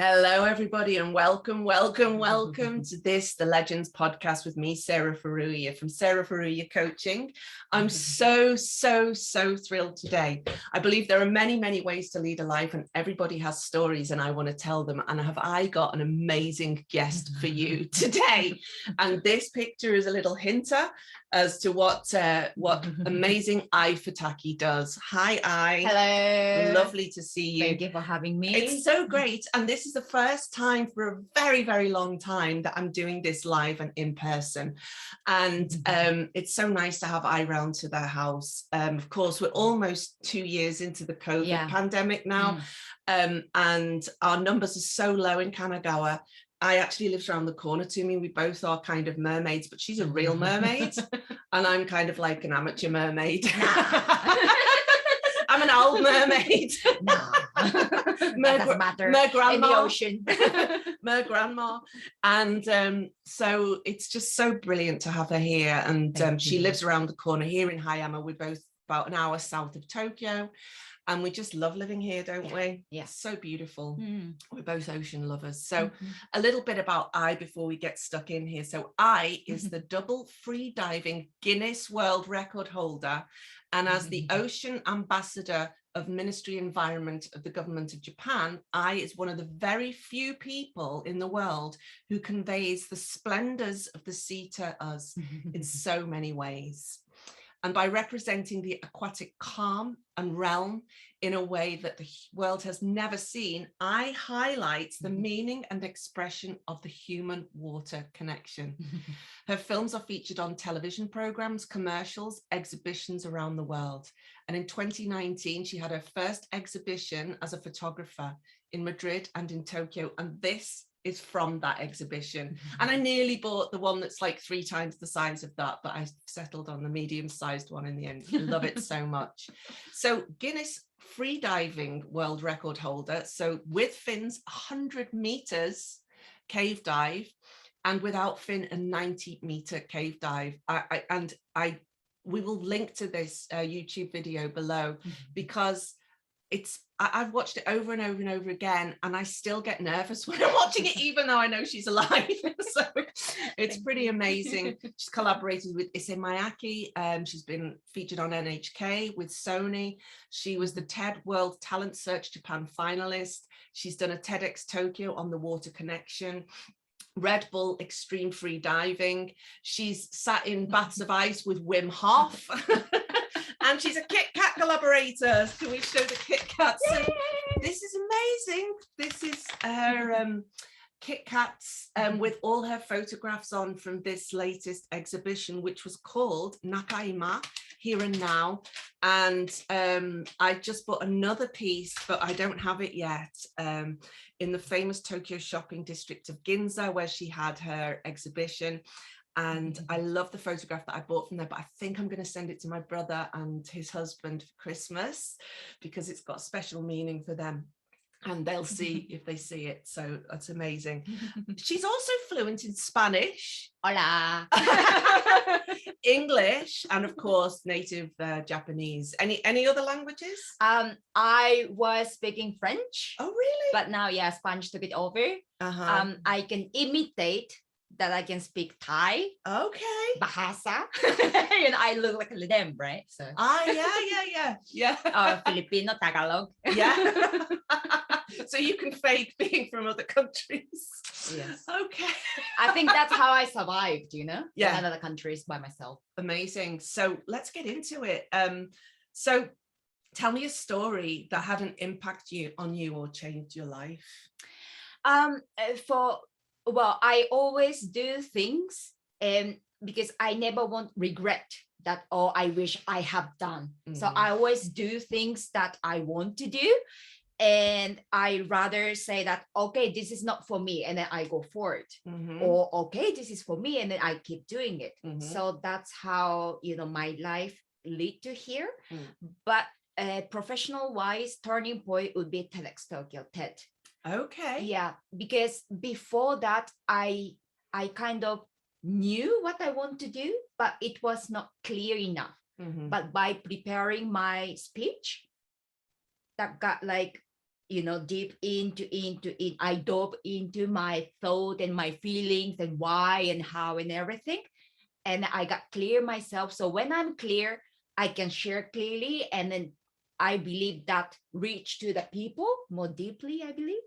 Hello, everybody, and welcome to this, the Legends podcast with me, Sarah Faruya from Sarah Faruya Coaching. I'm so thrilled today. I believe there are many ways to lead a life, and everybody has stories, and I want to tell them. And I got an amazing guest for you today. And this picture is a little hinter as to what amazing Futaki does. Hi, Hello. Lovely to see you. Thank you for having me. It's so great. And this is the first time for a very long time that I'm doing this live and in person. And it's so nice to have round to their house. Of course, we're almost 2 years into the COVID pandemic now. And our numbers are so low in Kanagawa. I actually lives around the corner to me. We both are kind of mermaids, but she's a real mermaid. And I'm kind of like an amateur mermaid. I'm an old mermaid. Doesn't matter. Mer grandma. In the ocean. Mer grandma. And so it's just so brilliant to have her here. And she lives around the corner here in Hayama. We're both about an hour south of Tokyo. And we just love living here, don't we? Yeah. So beautiful. We're both ocean lovers. So a little bit about before we get stuck in here. So is the double freediving Guinness World Record holder. And as the ocean ambassador of Ministry Environment of the Government of Japan, is one of the very few people in the world who conveys the splendors of the sea to us in so many ways. And by representing the aquatic calm and realm in a way that the world has never seen, highlights the meaning and expression of the human water connection. Her films are featured on television programs, commercials, exhibitions around the world. And in 2019, she had her first exhibition as a photographer in Madrid and in Tokyo. And this is from that exhibition. And I nearly bought the one that's like 3 times the size of that, but I settled on the medium-sized one in the end. I love it so much. So Guinness freediving world record holder. So with fins, 100 meters cave dive, and without fin, a 90-meter cave dive. We will link to this YouTube video below because I've watched it over and over again, and I still get nervous when I'm watching it, even though I know she's alive. So it's pretty amazing. She's collaborated with Issei Miyake. She's been featured on NHK with Sony. She was the TED World Talent Search Japan finalist. She's done a TEDx Tokyo on the water connection. Red Bull Extreme Free Diving. She's sat in baths of ice with Wim Hof. And she's a Kit Kat collaborator. Can we show the Kit Kats? So this is amazing. This is her Kit Kats with all her photographs on from this latest exhibition, which was called Nakaima, Here and Now. And I just bought another piece, but I don't have it yet, in the famous Tokyo shopping district of Ginza, where she had her exhibition. And I love the photograph that I bought from there, but I think I'm going to send it to my brother and his husband for Christmas because it's got special meaning for them. And they'll see if they see it. So that's amazing. She's also fluent in Spanish. Hola. English, and of course, native Japanese. Any other languages? I was speaking French. Oh, really? But now, Spanish took it over. I can imitate that. I can speak Thai. Okay. Bahasa. And I look like them, right? So. Yeah. Filipino, Tagalog. Yeah. So you can fake being from other countries. Yes. Okay. I think that's how I survived, in other countries by myself. Amazing. So let's get into it. So tell me a story that had an impact on you or changed your life. I always do things because I never want regret that, I wish I have done. So I always do things that I want to do. And I rather say that, okay, this is not for me, and then I go for it. Or, okay, this is for me, and then I keep doing it. So that's how, my life lead to here. But professional wise, turning point would be TEDx Tokyo, TED. Okay. Yeah, because before that, I kind of knew what I want to do, but it was not clear enough. But by preparing my speech, that got like deep into it. I dove into my thought and my feelings and why and how and everything. And I got clear myself. So when I'm clear, I can share clearly. And then I believe that reach to the people more deeply, I believe.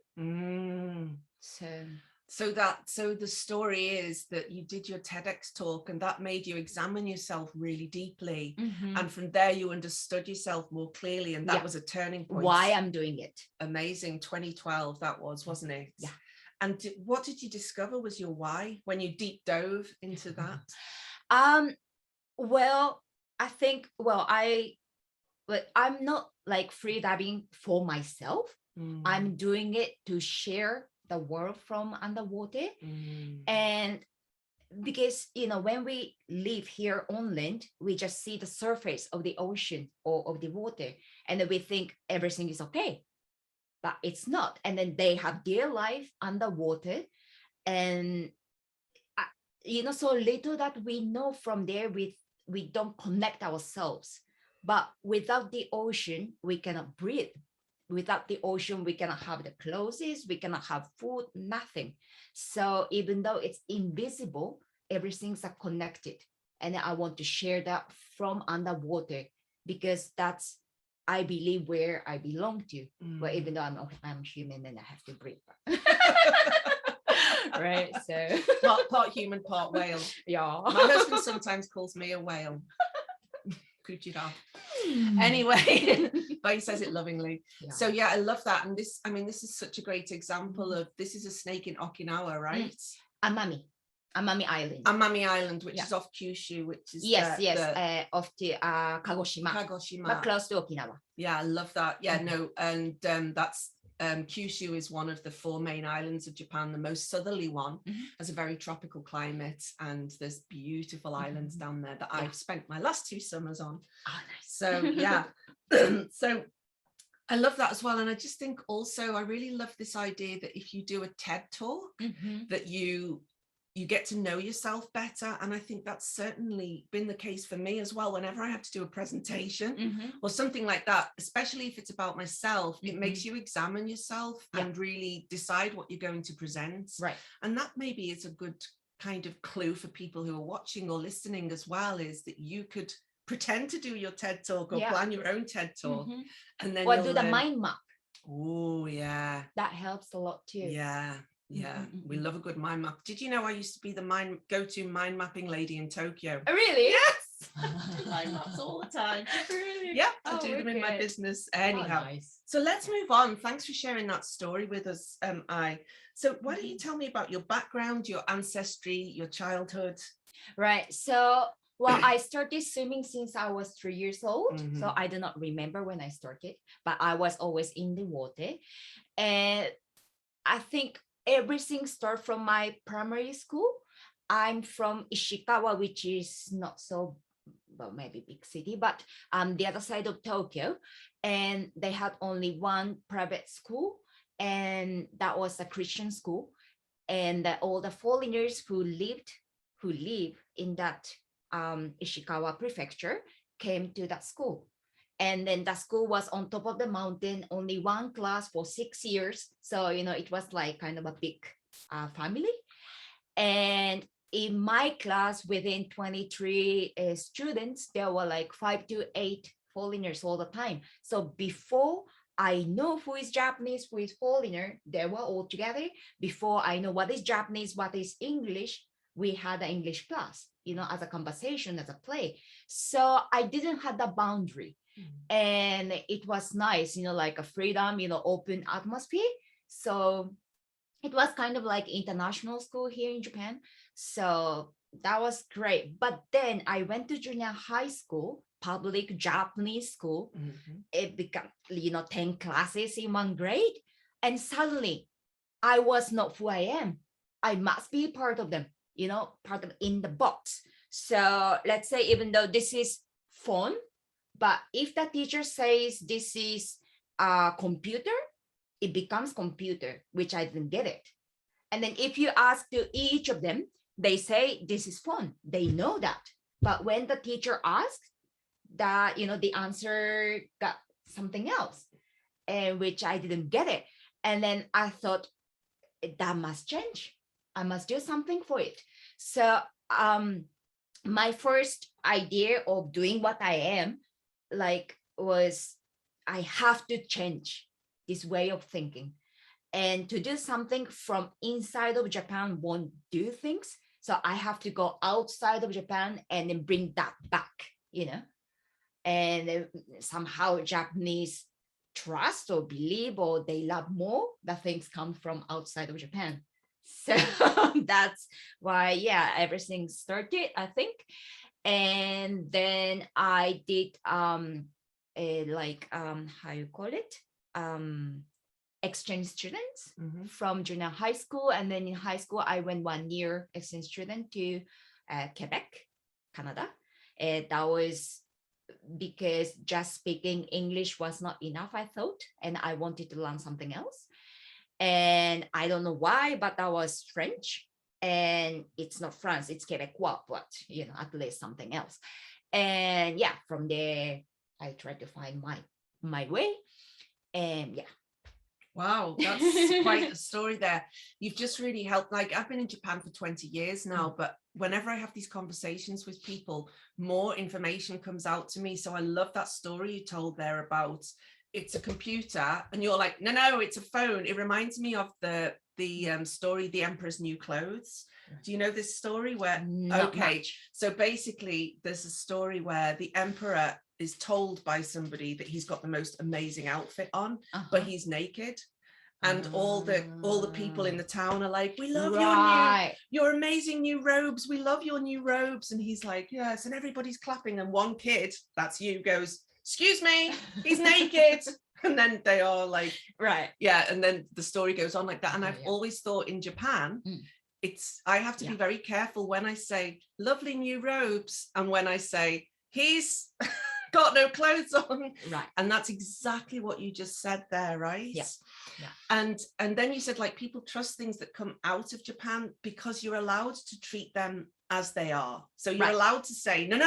So the story is that you did your TEDx talk and that made you examine yourself really deeply. And from there you understood yourself more clearly, and that was a turning point. Why I'm doing it. Amazing. 2012 that was, wasn't it? Yeah. And what did you discover was your why when you deep dove into that? Well, I think, I'm not like freediving for myself. I'm doing it to share the world from underwater. And because, when we live here on land, we just see the surface of the ocean or of the water, and then we think everything is okay, but it's not. And then they have their life underwater, and so little that we know from there, we don't connect ourselves. But without the ocean, we cannot breathe. Without the ocean, we cannot have the clothes, we cannot have food, nothing. So even though it's invisible, everything's connected. And I want to share that from underwater, because that's, I believe, where I belong to. Well, even though I'm human and I have to breathe. Right, so part human, part whale. Yeah. My husband sometimes calls me a whale. Anyway, but he says it lovingly. Yeah. So yeah, I love that. And this is such a great example of, this is a snake in Okinawa, right? Amami Island. Amami Island, which is off Kyushu, which is off to Kagoshima, but close to Okinawa. Yeah, I love that. Yeah, no, and that's Kyushu is one of the 4 main islands of Japan, the most southerly one, has a very tropical climate, and there's beautiful islands down there that I've spent my last 2 summers on. Oh, nice. So yeah, so I love that as well. And I just think also, I really love this idea that if you do a TED talk, that you get to know yourself better. And I think that's certainly been the case for me as well. Whenever I have to do a presentation or something like that, especially if it's about myself, it makes you examine yourself and really decide what you're going to present. Right. And that maybe is a good kind of clue for people who are watching or listening as well, is that you could pretend to do your TED talk or plan your own TED talk. And then do the mind map. Oh, yeah. That helps a lot too. Yeah. Yeah, we love a good mind map. Did you know I used to be the go-to mind mapping lady in Tokyo? Really? Yes. Mind maps all the time. Really? Yeah, I do them in my business. Anyhow, nice. So let's move on. Thanks for sharing that story with us, So why don't you tell me about your background, your ancestry, your childhood? Right. So, I started swimming since I was 3 years old. So I do not remember when I started, but I was always in the water. And I think everything started from my primary school. I'm from Ishikawa, which is not so, maybe big city, but the other side of Tokyo. And they had only one private school, and that was a Christian school. And all the foreigners who live in that Ishikawa prefecture came to that school. And then the school was on top of the mountain, only one class for 6 years. So, it was like kind of a big family. And in my class, within 23 students, there were like 5 to 8 foreigners all the time. So before I know who is Japanese, who is foreigner, they were all together. Before I know what is Japanese, what is English, we had an English class, as a conversation, as a play. So I didn't have the boundary. And it was nice, like a freedom, open atmosphere. So it was kind of like international school here in Japan. So that was great. But then I went to junior high school, public Japanese school. It became, 10 classes in 1 grade. And suddenly I was not who I am. I must be part of them, part of in the box. So let's say, even though this is fun, but if the teacher says this is a computer, it becomes computer, which I didn't get it. And then if you ask to each of them, they say this is fun. They know that. But when the teacher asks, that the answer got something else. and which I didn't get it. And then I thought that must change. I must do something for it. So my first idea of doing what I am like was I have to change this way of thinking. And to do something from inside of Japan won't do things. So I have to go outside of Japan and then bring that back, you know. And somehow Japanese trust or believe or they love more that things come from outside of Japan. So that's why, yeah, everything started, I think. And then I did how you call it? Exchange students from junior high school. And then in high school, I went 1 year exchange student to Quebec, Canada. And that was because just speaking English was not enough, I thought, and I wanted to learn something else. And I don't know why, but that was French. And it's not France, it's Quebecois, but you know, at least something else. And yeah, from there, I tried to find my way. And yeah. Wow, that's quite a story there. You've just really helped. Like, I've been in Japan for 20 years now, but whenever I have these conversations with people, more information comes out to me. So I love that story you told there about it's a computer and you're like, no, it's a phone. It reminds me of the story, The Emperor's New Clothes. Do you know this story where, Not much. So basically there's a story where the emperor is told by somebody that he's got the most amazing outfit on, but he's naked. And all the people in the town are like, we love your amazing new robes. We love your new robes. And he's like, yes. And everybody's clapping. And one kid, that's you, goes, excuse me, he's naked. And then they are like, right. Yeah. And then the story goes on like that. And I've always thought in Japan, I have to be very careful when I say lovely new robes and when I say he's got no clothes on. Right. And that's exactly what you just said there, right? Yeah. And then you said like people trust things that come out of Japan because you're allowed to treat them as they are. So you're allowed to say, no,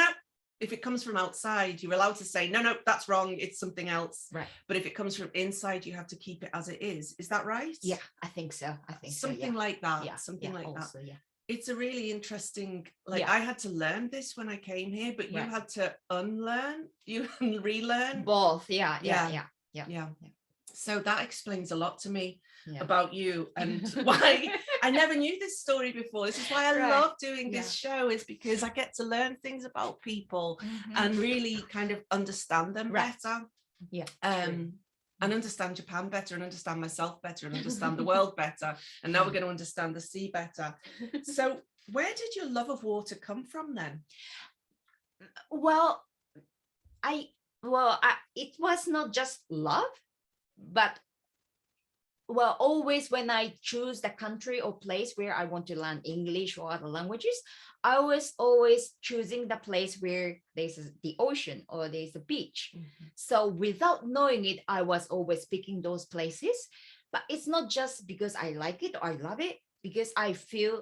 if it comes from outside, you're allowed to say, no, that's wrong, it's something else. Right. But if it comes from inside, you have to keep it as it is. Is that right? Yeah, I think so. Something like that. Yeah. Something like also, that. Yeah. It's a really interesting, I had to learn this when I came here, but you had to unlearn, you relearn. Both, yeah. So that explains a lot to me about you and why I never knew this story before. This is why I love doing this show, is because I get to learn things about people and really kind of understand them better. Yeah. And understand Japan better and understand myself better and understand the world better. And now we're going to understand the sea better. So where did your love of water come from then? Well, it was not just love, but always when I choose the country or place where I want to learn English or other languages, I was always choosing the place where there's the ocean or there's a beach. So without knowing it, I was always picking those places. But it's not just because I like it or I love it, because I feel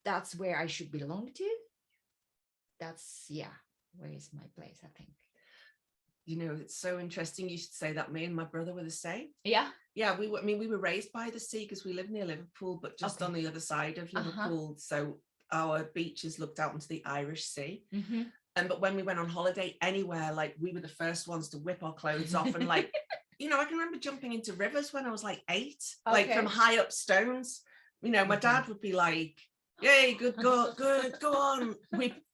that's where I should belong to. That's, where is my place, I think. You know, it's so interesting you should say that. Me and my brother were the same. Yeah. We were raised by the sea because we live near Liverpool, but just on the other side of Liverpool. So our beaches looked out into the Irish Sea. But when we went on holiday anywhere, like we were the first ones to whip our clothes off and like, you know, I can remember jumping into rivers when I was like 8, like from high up stones. You know, my dad would be like, yay, good, go on.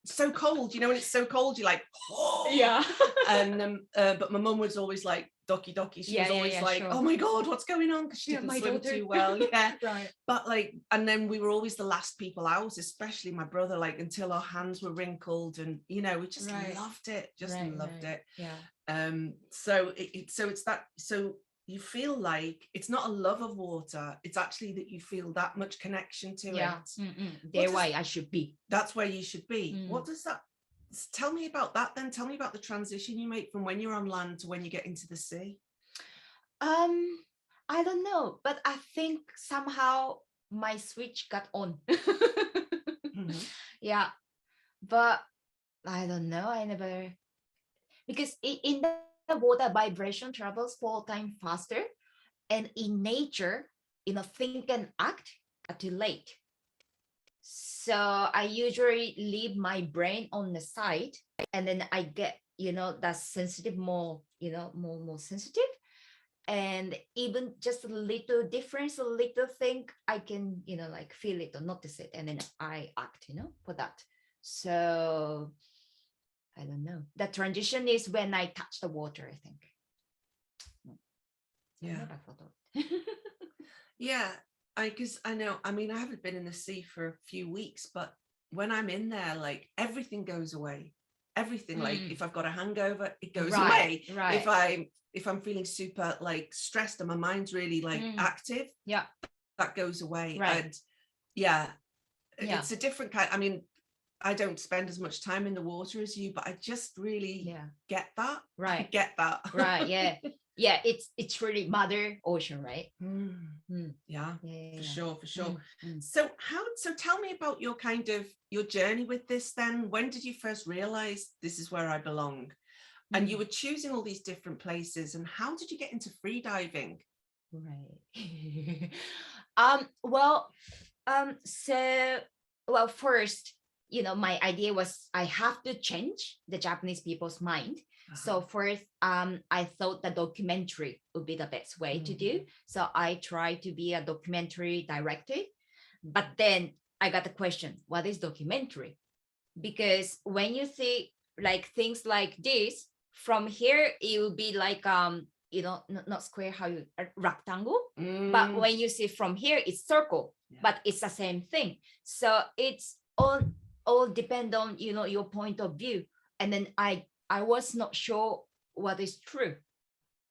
So cold, you know, when it's so cold, you're like, oh. Yeah. And but my mum was always like doki. She was always like, sure. Oh my God, what's going on? Because she didn't swim too well. Yeah. Right. But like, and then we were always the last people out, especially my brother, like until our hands were wrinkled, and you know, we just loved it. Loved it. Yeah. So it's that. So you feel like it's not a love of water, it's actually that you feel that much connection to it. That's why I should be. That's where you should be. What does that, tell me about that then. Tell me about the transition you make from when you're on land to when you get into the sea. I don't know, but I think somehow my switch got on. Yeah, but I don't know, I never, because in the the water vibration travels 4 times faster. And in nature, think and act are too late. So I usually leave my brain on the side, and then I get, that sensitive more, more sensitive. And even just a little difference, a little thing, I can, like feel it or notice it. And then I act, for that. So I don't know. The transition is when I touch the water, I think. Yeah. I never thought of it. Yeah. Because I know, I mean, I haven't been in the sea for a few weeks, but when I'm in there, like everything goes away. Everything, like if I've got a hangover, it goes away. Right. If I'm feeling super like stressed and my mind's really like active, that goes away. Right. And it's a different kind. I mean, I don't spend as much time in the water as you, but I just really get that. Right. I get that. Right. Yeah. Yeah. It's really Mother Ocean, right? Yeah, for sure. So tell me about your your journey with this then. When did you first realize this is where I belong? And you were choosing all these different places, and how did you get into freediving? Right. First, my idea was I have to change the Japanese people's mind. So first, I thought the documentary would be the best way to do. So I tried to be a documentary director, but then I got the question, what is documentary? Because when you see like things like this, from here, it will be like, not square, rectangle. But when you see from here, it's circle, but it's the same thing. So it's all depend on, your point of view. And then I was not sure what is true.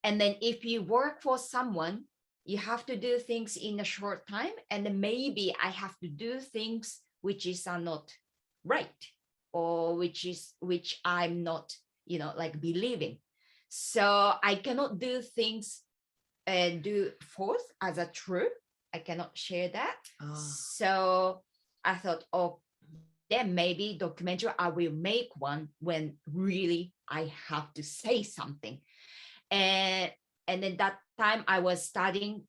And then if you work for someone, you have to do things in a short time. And then maybe I have to do things which are not right, or which I'm not, like believing. So I cannot do things and do forth as a true. I cannot share that. So I thought, then maybe documentary, I will make one when really I have to say something. And then that time I was studying,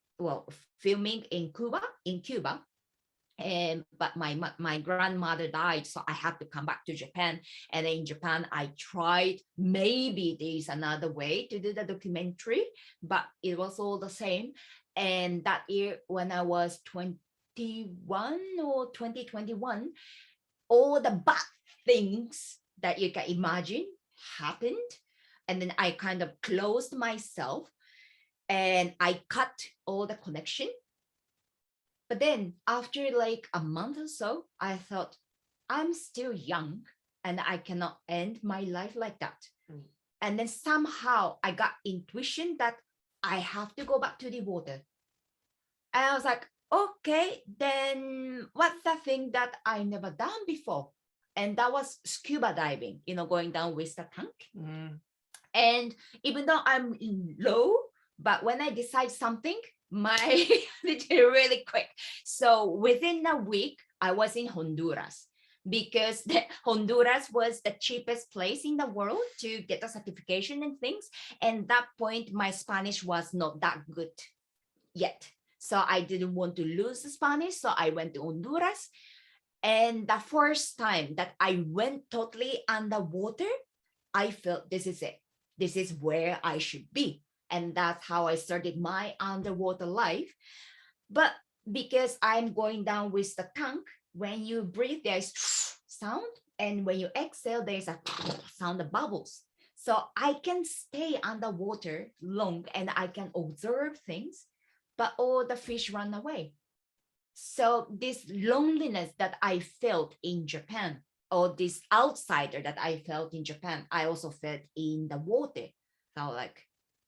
filming in Cuba. But my grandmother died, so I had to come back to Japan. And in Japan, I tried, maybe there's another way to do the documentary, but it was all the same. And that year, when I was 21 or 2021, all the bad things that you can imagine happened. And then I kind of closed myself and I cut all the connection. But then after like a month or so, I thought, I'm still young and I cannot end my life like that. And then somehow I got intuition that I have to go back to the water. And I was like, okay, then what's the thing that I never done before? And that was scuba diving, going down with the tank. And even though I'm low, but when I decide something, it's really quick. So within a week, I was in Honduras, because Honduras was the cheapest place in the world to get a certification and things. And at that point, my Spanish was not that good yet. So I didn't want to lose the Spanish. So I went to Honduras. And the first time that I went totally underwater, I felt this is it. This is where I should be. And that's how I started my underwater life. But because I'm going down with the tank, when you breathe, there's sound. And when you exhale, there's a sound of bubbles. So I can stay underwater long and I can observe things, but all the fish run away. So this loneliness that I felt in Japan, or this outsider that I felt in Japan, I also felt in the water. So like,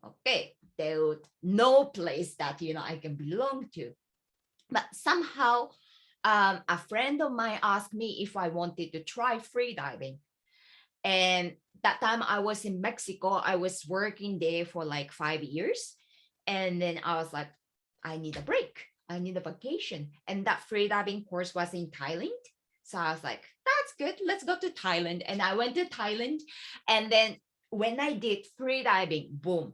okay, there's no place that, I can belong to. But somehow a friend of mine asked me if I wanted to try freediving. And that time I was in Mexico. I was working there for like 5 years. And then I was like, I need a break. I need a vacation. And that freediving course was in Thailand. So I was like, that's good. Let's go to Thailand. And I went to Thailand. And then when I did freediving, boom,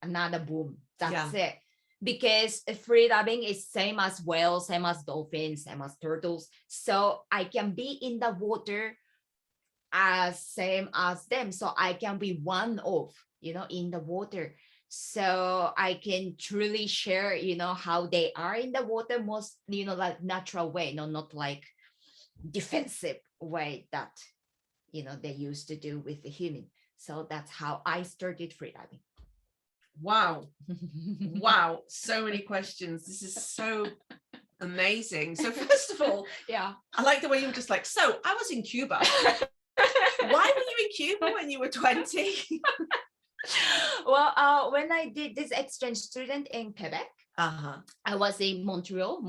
another boom. That's it. Because freediving is same as whales, same as dolphins, same as turtles. So I can be in the water as same as them. So I can be one of, in the water. So I can truly share, how they are in the water, most, like natural way, not like defensive way that, they used to do with the human. So that's how I started freediving. Wow. Wow. So many questions. This is so amazing. So first of all, I like the way you were just like, so I was in Cuba. Why were you in Cuba when you were 20? Well, when I did this exchange student in Quebec, I was in Montreal,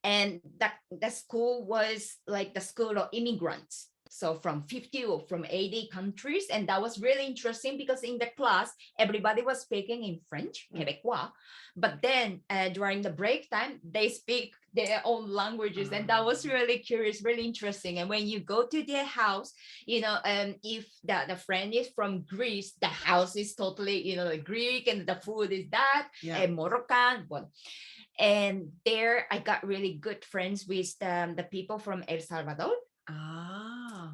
and the school was like the school of immigrants. So from 50 or from 80 countries. And that was really interesting because in the class, everybody was speaking in French, Quebecois. But then during the break time, they speak their own languages. And that was really curious, really interesting. And when you go to their house, if the friend is from Greece, the house is totally, the Greek, and the food is that, and Moroccan. Well, and there I got really good friends with the people from El Salvador.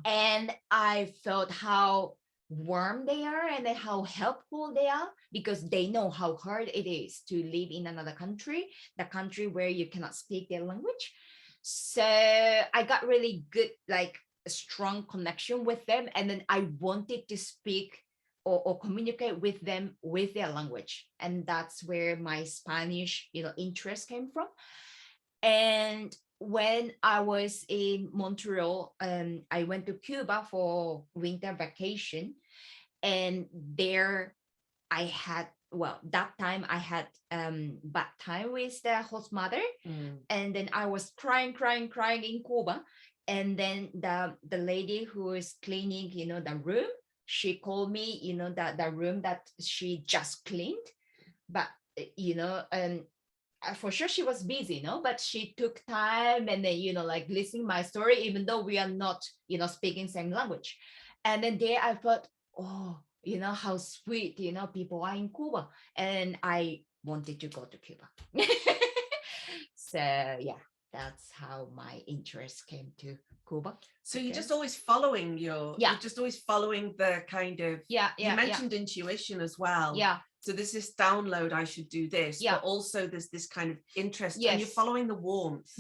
And I felt how warm they are and how helpful they are, because they know how hard it is to live in another country, the country where you cannot speak their language. So I got really good, like a strong connection with them. And then I wanted to speak or communicate with them with their language. And that's where my Spanish, interest came from. And when I was in Montreal, I went to Cuba for winter vacation. And there I had, that time I had bad time with the host mother. And then I was crying in Cuba. And then the lady who was cleaning, the room, she called me, the room that she just cleaned. But, for sure she was busy, but she took time and then, like listening my story, even though we are not, speaking same language. And then there I thought, oh, how sweet, people are in Cuba. And I wanted to go to Cuba. So yeah, that's how my interest came to Cuba. So you're just always following you're just always following the kind of, you mentioned intuition as well. So there's this download, I should do this, but also there's this kind of interest, and you're following the warmth.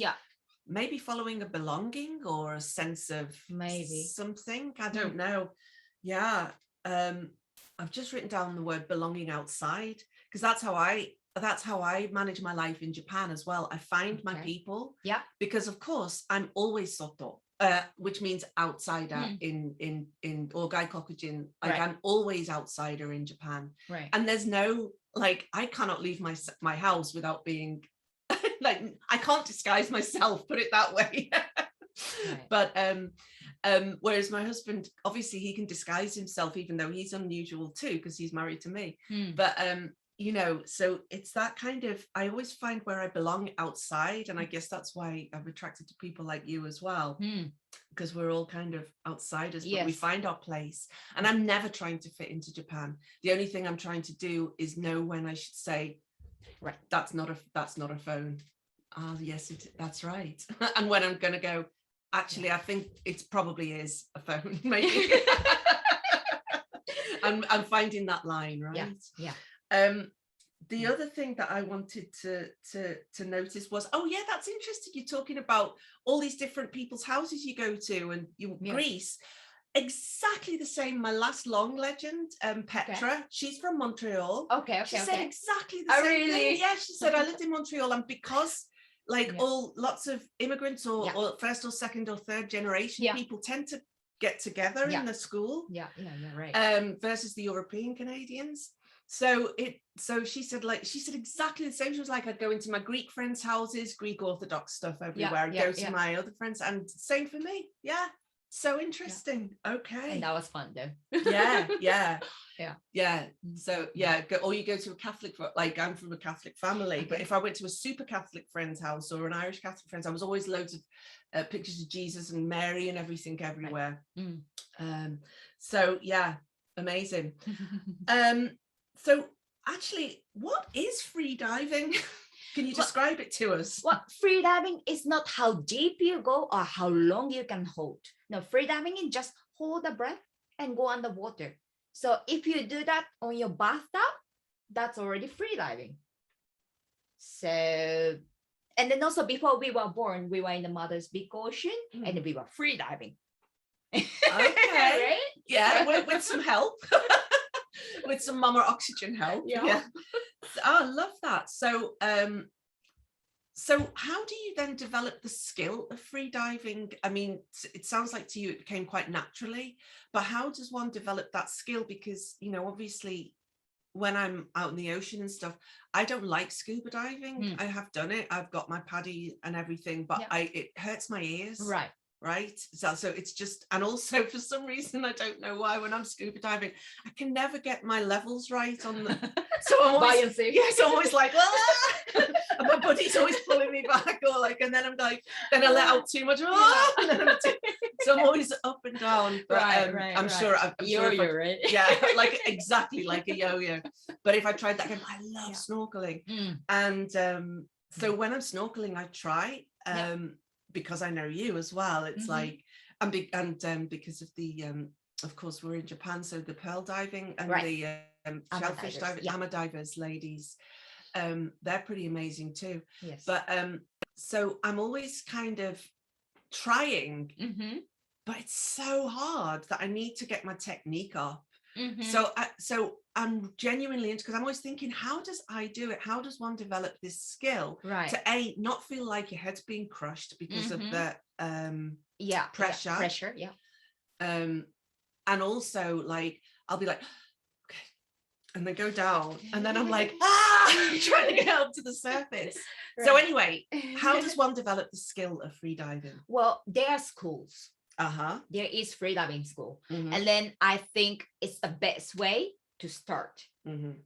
Maybe following a belonging or a sense of maybe something. I don't know. I've just written down the word belonging outside, because that's how I manage my life in Japan as well. I find my people. Because of course I'm always soto. Which means outsider in Ogai Kokujin. Like I'm always outsider in Japan. And there's no, like, I cannot leave my house without being like, I can't disguise myself, put it that way. But whereas my husband, obviously he can disguise himself, even though he's unusual too, because he's married to me. But so it's that kind of, I always find where I belong outside. And I guess that's why I'm attracted to people like you as well, because we're all kind of outsiders, but we find our place. And I'm never trying to fit into Japan. The only thing I'm trying to do is know when I should say, that's not a phone. Yes, that's right. And when I'm going to go, actually, I think it probably is a phone, maybe. I'm finding that line, right? The other thing that I wanted to notice was, that's interesting. You're talking about all these different people's houses you go to, and Greece. Exactly the same. My last long legend, Petra, she's from Montreal. She said exactly the same thing. Yeah, she said, I lived in Montreal, and because lots of immigrants or first or second or third generation people tend to get together in the school. Versus the European Canadians. So she said exactly the same. She was like, I'd go into my Greek friends' houses, Greek Orthodox stuff everywhere. I'd go to my other friends, and same for me. So interesting. Okay. And that was fun though. So or you go to a Catholic, like I'm from a Catholic family, but if I went to a super Catholic friend's house or an Irish Catholic friend's, I was always loads of pictures of Jesus and Mary and everything everywhere. Amazing. So actually, what is free diving? Can you describe it to us? Well, free diving is not how deep you go or how long you can hold. No, free diving is just hold the breath and go underwater. So if you do that on your bathtub, that's already free diving. So, and then also before we were born, we were in the mother's big ocean and we were free diving. Okay. Right? Yeah, with some help. With some mama oxygen help. Yeah. Oh, I love that. So so how do you then develop the skill of free diving? I mean, it sounds like to you it came quite naturally, but how does one develop that skill? Because, you know, obviously when I'm out in the ocean and stuff, I don't like scuba diving. I have done it. I've got my paddy and everything, but it hurts my ears. Right. So it's just, and also for some reason, I don't know why, when I'm scuba diving, I can never get my levels right on the, so I'm always, it's always like, and my body's always pulling me back, or like, and then I'm like, then I let out too much, and then so I'm always up and down, but I'm sure yo-yo, right? Yeah, like exactly like a yo-yo. But if I tried that again, I love snorkeling. And so when I'm snorkeling, I try, because I know you as well. It's like, and because of the, of course, we're in Japan, so the pearl diving and the shellfish diving, hammer divers ladies, they're pretty amazing too. Yes. But so I'm always kind of trying, but it's so hard that I need to get my technique up. So I'm genuinely into, because I'm always thinking, how does I do it? How does one develop this skill to not feel like your head's being crushed because of the pressure, and also like I'll be like, okay, and then go down, and then I'm like, I'm trying to get up to the surface. So anyway, how does one develop the skill of free diving? Well, there are schools. There is freediving school, and then I think it's the best way to start,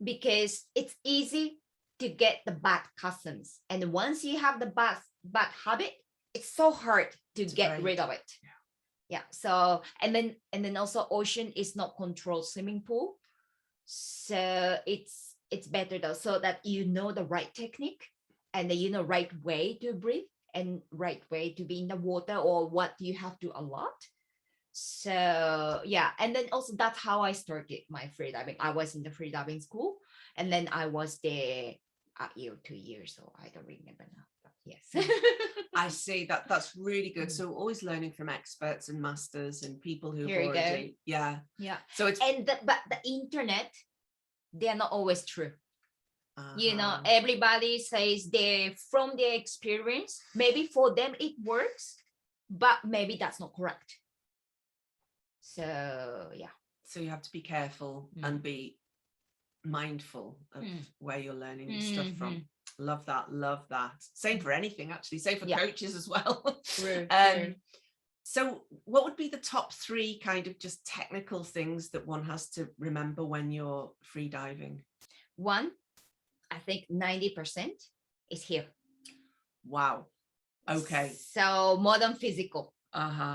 because it's easy to get the bad customs, and once you have the bad habit, it's so hard to get rid of it. So and then also ocean is not controlled swimming pool, so it's better though, so that you know the right technique and you know right way to breathe and right way to be in the water, or what you have to allot. So and then also that's how I started my freediving. I was in the freediving school, and then I was there a year, 2 years, so I don't remember now. But yes. I see that's really good. So always learning from experts and masters and people who've already So it's but the internet, they are not always true. You know, everybody says from their experience, maybe for them it works, but maybe that's not correct. So so you have to be careful and be mindful of where you're learning this stuff from. Love that. Same for anything, actually. Same for coaches as well. True. So what would be the top 3 kind of just technical things that one has to remember when you're free diving? One, I think 90% is here. Wow. Okay. So more than physical.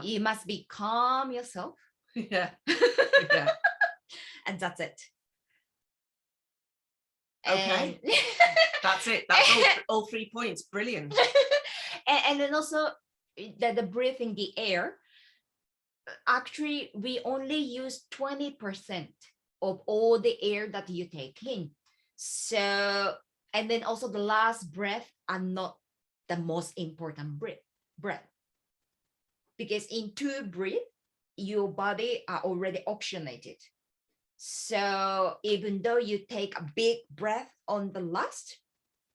You must be calm yourself. And that's it. Okay. That's it. That's all 3 points. Brilliant. And then also the breath in the air. Actually, we only use 20% of all the air that you take in. So, and then also the last breath are not the most important breath. Because in 2 breath, your body are already oxygenated. So even though you take a big breath on the last,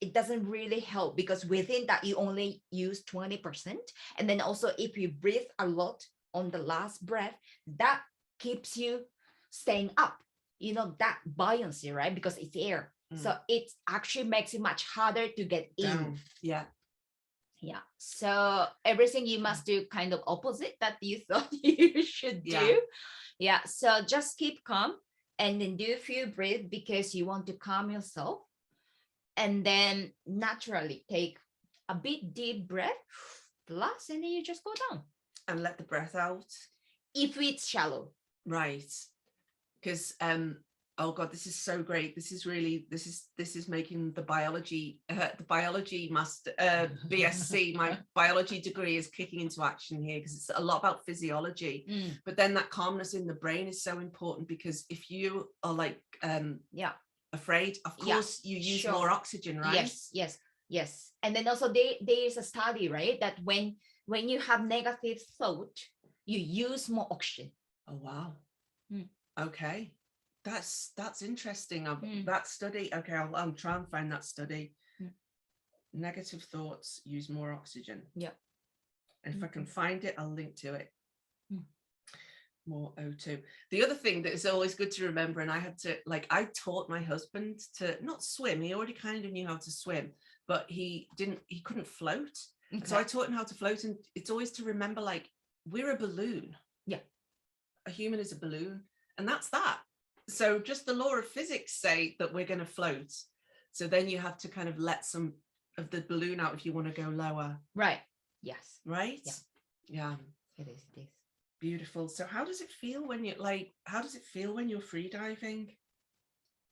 it doesn't really help, because within that you only use 20%. And then also if you breathe a lot on the last breath, that keeps you staying up, you know, that buoyancy, right? Because it's air. So it actually makes it much harder to get in. So everything you must do kind of opposite that you thought you should do. So just keep calm, and then do a few breaths because you want to calm yourself, and then naturally take a big deep breath, last, and then you just go down and let the breath out if it's shallow. Right. because oh god, this is so great. This is making the biology master BSc, my biology degree is kicking into action here, because it's a lot about physiology. But then that calmness in the brain is so important, because if you are like afraid, of course you use more oxygen, right? Yes. And then also there is a study, right, that when you have negative thought, you use more oxygen. Oh wow. Okay, that's interesting. That study, okay, I'll try and find that study. Negative thoughts use more oxygen. And if I can find it, I'll link to it. More O2. The other thing that is always good to remember, and I had to, like, I taught my husband to not swim. He already kind of knew how to swim, but he couldn't float. So I taught him how to float, and it's always to remember, like, we're a balloon. A human is a balloon, and that's that. So just the law of physics say that we're going to float. So then you have to kind of let some of the balloon out if you want to go lower. Right. Yes. Right? Yeah. It is. Beautiful. So how does it feel when you're free diving?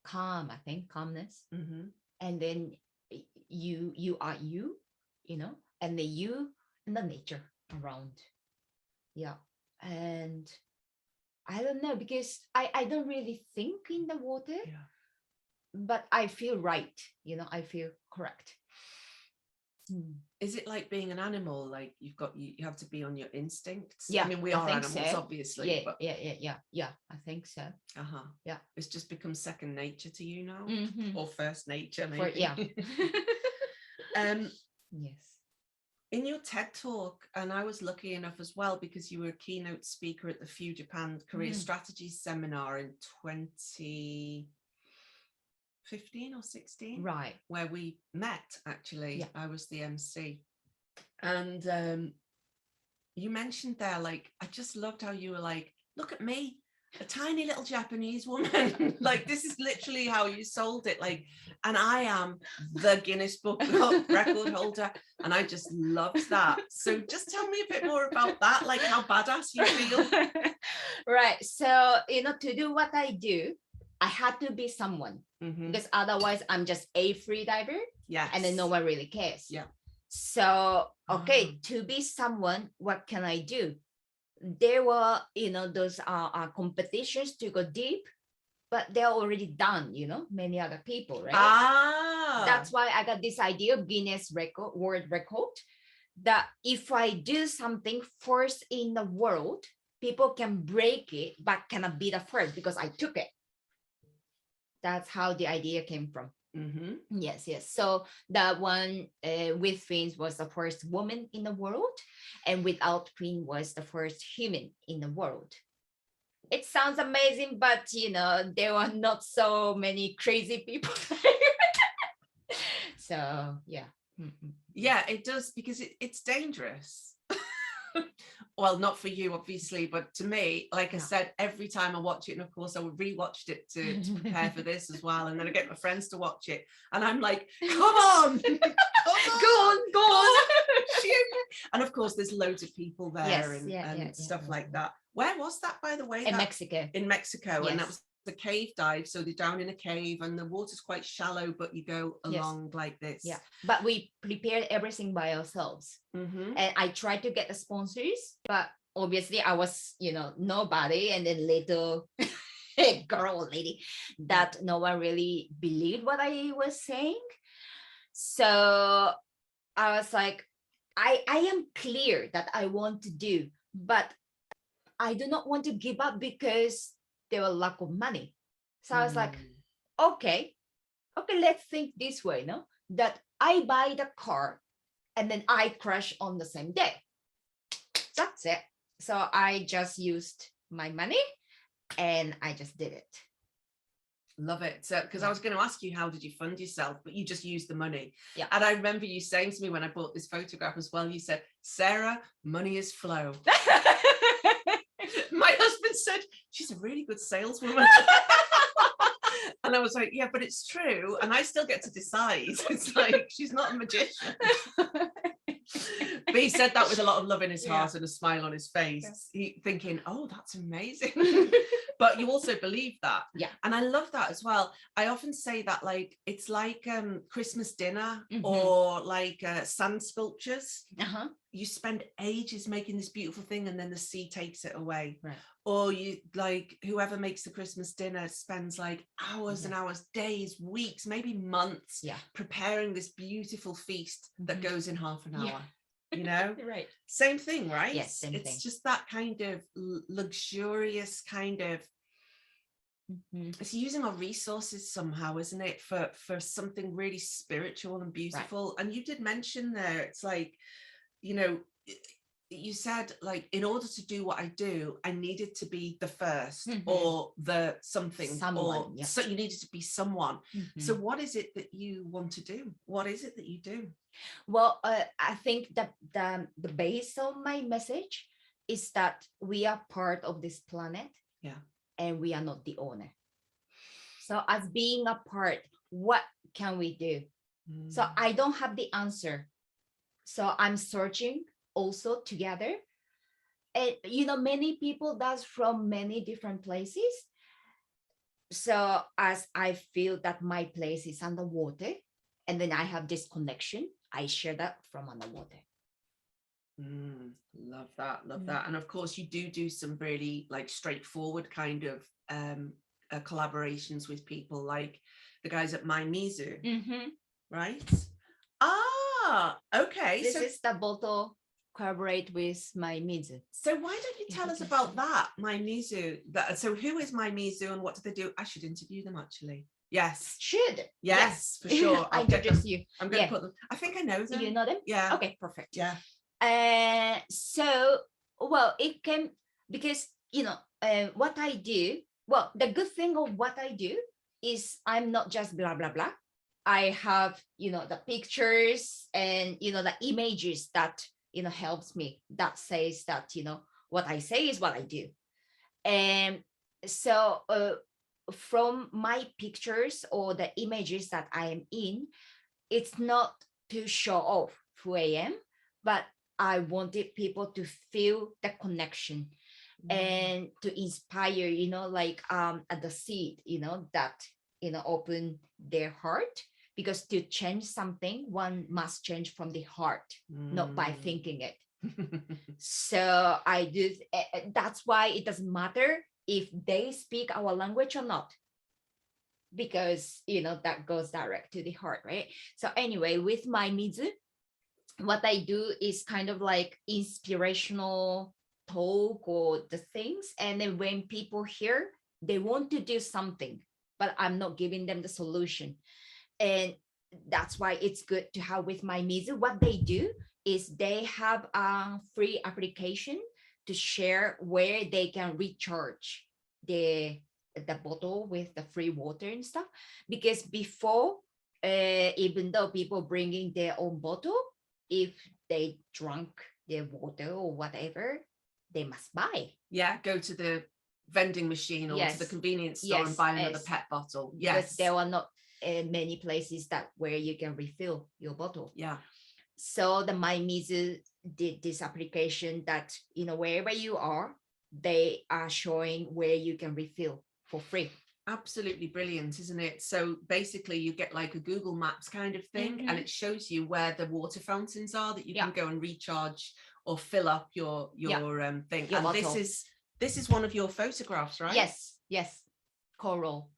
Calm, I think, calmness. And then you are you know, and the you and the nature around. And I don't know, because I don't really think in the water, but I feel right, you know, I feel correct. Is it like being an animal? Like you have to be on your instincts? Yeah, I mean, we are animals, so. obviously. But... Yeah, I think so. Yeah. It's just become second nature to you now, or first nature, maybe. Yes. In your TED talk, and I was lucky enough as well, because you were a keynote speaker at the FEW Japan Career Strategy Seminar in 2015 or 16, right, where we met, actually. I was the MC, and you mentioned there, like, I just loved how you were like, look at me, a tiny little Japanese woman. Like, this is literally how you sold it, like, and I am the Guinness Book record holder, and I just loved that. So just tell me a bit more about that, like how badass you feel. Right. So, you know, to do what I do, I had to be someone, because otherwise I'm just a free diver, and then no one really cares. So, okay, to be someone, what can I do? There were, you know, those competitions to go deep, but they're already done, you know, many other people, right? That's why I got this idea of Guinness World Record, that if I do something first in the world, people can break it, but cannot be the first because I took it. That's how the idea came from. Yes. So that one with fins was the first woman in the world, and without fin was the first human in the world. It sounds amazing, but you know, there were not so many crazy people. So yeah, it does, because it's dangerous. Well, not for you, obviously, but to me, like I said, every time I watch it, and of course I rewatched it to prepare for this as well, and then I get my friends to watch it, and I'm like, come on, go on. And of course there's loads of people there, and stuff like that. Where was that, by the way? In Mexico. And that was the cave dive. So they're down in a cave, and the water's quite shallow, but you go along like this. But we prepared everything by ourselves, and I tried to get the sponsors, but obviously I was, you know, nobody, and then little girl or lady that no one really believed what I was saying. So I was like, I am clear that I want to do, but I do not want to give up because there was lack of money. So I was like, okay, let's think this way, no? That I buy the car and then I crash on the same day. That's it. So I just used my money and I just did it. Love it. So, because I was going to ask you, how did you fund yourself? But you just used the money. And I remember you saying to me when I bought this photograph as well, you said, Sarah, money is flow. My husband said, she's a really good saleswoman. And I was like, yeah, but it's true. And I still get to decide. It's like, she's not a magician. But he said that with a lot of love in his heart and a smile on his face. He thinking, oh, that's amazing. but you also believe that. Yeah. And I love that as well. I often say that, like, it's like Christmas dinner Mhm. or like sand sculptures. Uh-huh. You spend ages making this beautiful thing and then the sea takes it away. Right. Or you, like, whoever makes the Christmas dinner spends like hours and hours, days, weeks, maybe months preparing this beautiful feast that goes in half an hour. You know, Right. Same thing, right? Yes, same it's thing. just that kind of luxurious kind of, it's using our resources somehow, isn't it, for something really spiritual and beautiful. Right. And you did mention there, it's like, you know, you said, like, in order to do what I do, I needed to be the first or the someone, or so you needed to be someone. So what is it that you want to do? What is it that you do? Well, I think that the base of my message is that we are part of this planet, and we are not the owner. So as being a part, what can we do? So I don't have the answer. So I'm searching also together. And, you know, many people does from many different places. So as I feel that my place is underwater, and then I have this connection, I share that from underwater. Love that. Love that. And of course you do some really like straightforward kind of collaborations with people like the guys at My Mizu, right? Okay. This is the bottle collaborate with My Mizu. So why don't you tell us about that, My Mizu? So who is My Mizu and what do they do? I should interview them actually. Yes. Should. Yes, for sure. I'll introduce you. I'm going to put them. I think I know them. You know them? Yeah. Okay, perfect. Yeah. So, well, it can, because, you know, what I do, well, the good thing of what I do is I'm not just blah, blah, blah. I have, you know, the pictures and, you know, the images that, you know, helps me, that says that, you know, what I say is what I do. And so from my pictures or the images that I am in, it's not to show off who I am, but I wanted people to feel the connection and to inspire, you know, like at the seed, you know, that, you know, open their heart, because to change something, one must change from the heart, not by thinking it. So I do, that's why it doesn't matter if they speak our language or not, because, you know, that goes direct to the heart, right? So anyway, with My Mizu, what I do is kind of like inspirational talk or the things. And then when people hear, they want to do something, but I'm not giving them the solution. And that's why it's good to have with My Mizu. What they do is they have a free application to share where they can recharge the bottle with the free water and stuff. Because before, even though people bringing their own bottle, if they drunk their water or whatever, they must buy. Yeah, go to the vending machine or to the convenience store and buy another PET bottle. Yes, because there are not many places that where you can refill your bottle. Yeah. So the My Mizu did this application that, you know, wherever you are, they are showing where you can refill for free. Absolutely brilliant, isn't it? So basically you get like a Google Maps kind of thing, and it shows you where the water fountains are that you can go and recharge or fill up your thing. Your and bottle. This is one of your photographs, right? Yes. Coral.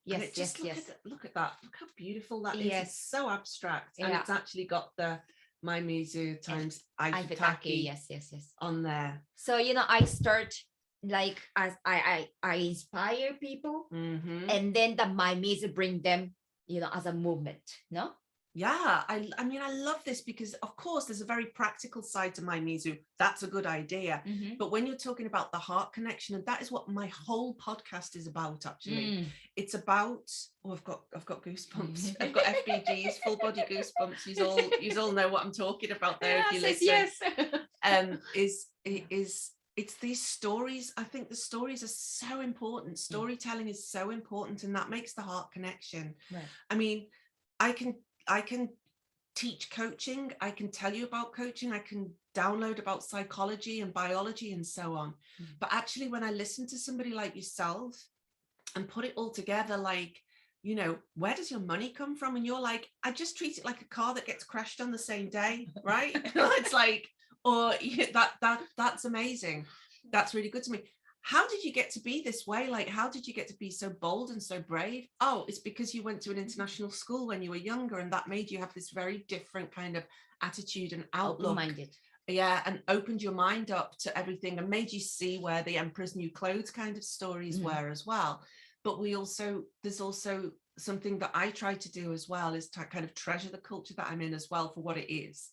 Yes, just look at that. Look how beautiful that is. It's so abstract, and it's actually got the My Mizu times Futaki yes on there. So, you know, I start like as I inspire people, and then the My Mizu bring them, you know, as a movement. No. Yeah, I mean, I love this because, of course, there's a very practical side to My Mizu. That's a good idea. But when you're talking about the heart connection, and that is what my whole podcast is about, actually. It's about, I've got goosebumps. I've got FBGs, full body goosebumps. You all know what I'm talking about there if you listen. Yes. It's these stories. I think the stories are so important. Storytelling is so important, and that makes the heart connection. Right. I mean, I can teach coaching, I can tell you about coaching, I can download about psychology and biology and so on. But actually, when I listen to somebody like yourself and put it all together, like, you know, where does your money come from? And you're like, I just treat it like a car that gets crashed on the same day, right? It's like, or that's amazing. That's really good to me. How did you get to be this way? Like, how did you get to be so bold and so brave? Oh, it's because you went to an international school when you were younger, and that made you have this very different kind of attitude and outlook. Open-minded. Yeah, and opened your mind up to everything and made you see where the emperor's new clothes kind of stories were as well. But there's also something that I try to do as well, is to kind of treasure the culture that I'm in as well for what it is,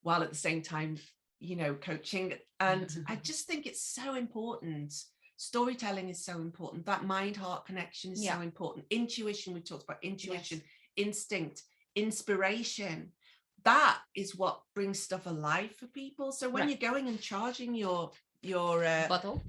while at the same time, you know, coaching. And I just think it's so important. Storytelling is so important. That mind-heart connection is so important. Intuition, we talked about intuition, instinct, inspiration. That is what brings stuff alive for people. So when you're going and charging your bottle,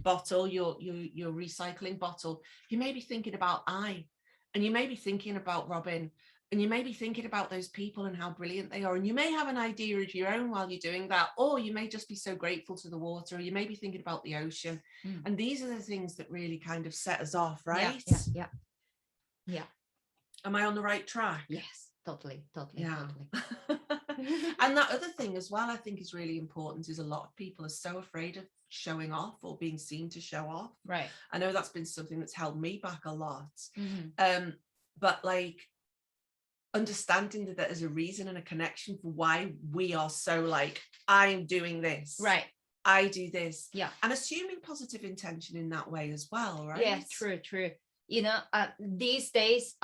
your recycling bottle, you may be thinking about and you may be thinking about Robin, and you may be thinking about those people and how brilliant they are. And you may have an idea of your own while you're doing that, or you may just be so grateful to the water, or you may be thinking about the ocean. And these are the things that really kind of set us off, right? Yeah. Am I on the right track? Yes, totally. And that other thing as well, I think is really important, is a lot of people are so afraid of showing off or being seen to show off. Right. I know that's been something that's held me back a lot. But like, understanding that there's a reason and a connection for why we are so like, I'm doing this. Right. I do this. Yeah. And assuming positive intention in that way as well, right? Yeah, true. You know, these days,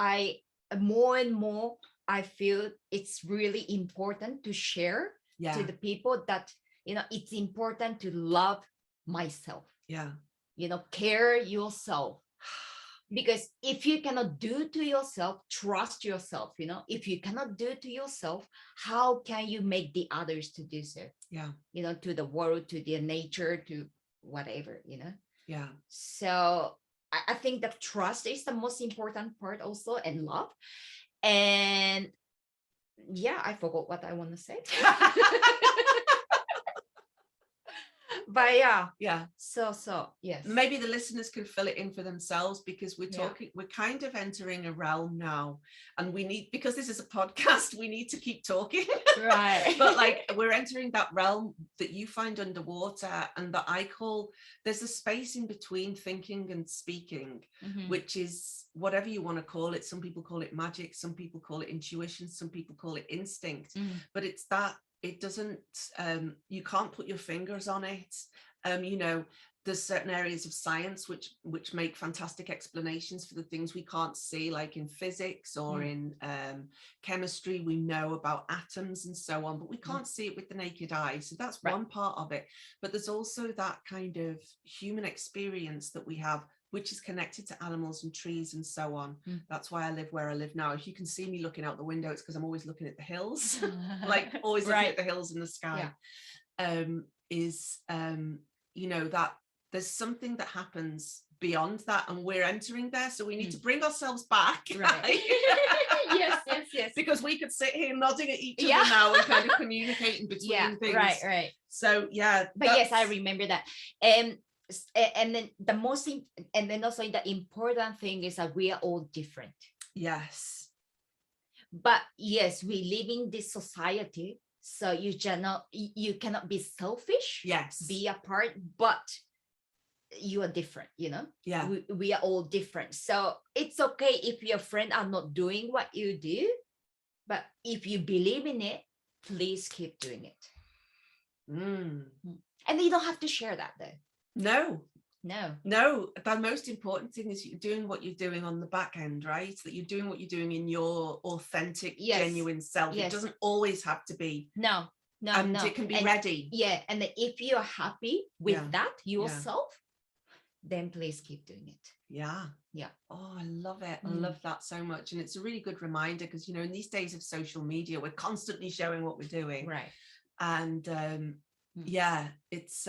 more and more, I feel it's really important to share to the people that, you know, it's important to love myself. Yeah. You know, care yourself. Because if you cannot do to yourself, trust yourself, you know, if you cannot do to yourself, how can you make the others to do so? Yeah. You know, to the world, to the nature, to whatever, you know? Yeah. So I think that trust is the most important part also, and love. And yeah, I forgot what I want to say. But yeah. So yes. Maybe the listeners can fill it in for themselves, because we're kind of entering a realm now, and we need, because this is a podcast, we need to keep talking. Right. But like, we're entering that realm that you find underwater, and that I call, there's a space in between thinking and speaking, which is whatever you want to call it. Some people call it magic, some people call it intuition, some people call it instinct, but it's that. It doesn't, you can't put your fingers on it. You know, there's certain areas of science which make fantastic explanations for the things we can't see, like in physics or in chemistry. We know about atoms and so on, but we can't see it with the naked eye. So that's one part of it. But there's also that kind of human experience that we have, which is connected to animals and trees and so on. That's why I live where I live now. If you can see me looking out the window, it's because I'm always looking at the hills, like always looking at the hills in the sky. You know, that there's something that happens beyond that, and we're entering there. So we need to bring ourselves back. Right. Yes. Because we could sit here nodding at each other now and kind of communicating between things. Right. So but yes, I remember that. And then also the important thing is that we are all different. Yes. But yes, we live in this society, so you cannot be selfish. Yes. Be apart, but you are different, you know? Yeah. We are all different. So it's okay if your friends are not doing what you do, but if you believe in it, please keep doing it. And you don't have to share that though. No, the most important thing is you're doing what you're doing on the back end, right? That you're doing what you're doing in your authentic, genuine self. It doesn't always have to be. No. It can be ready. Yeah. And if you're happy with that yourself, then please keep doing it. Yeah. Oh, I love it. I love that so much. And it's a really good reminder, because, you know, in these days of social media, we're constantly showing what we're doing. Right. And it's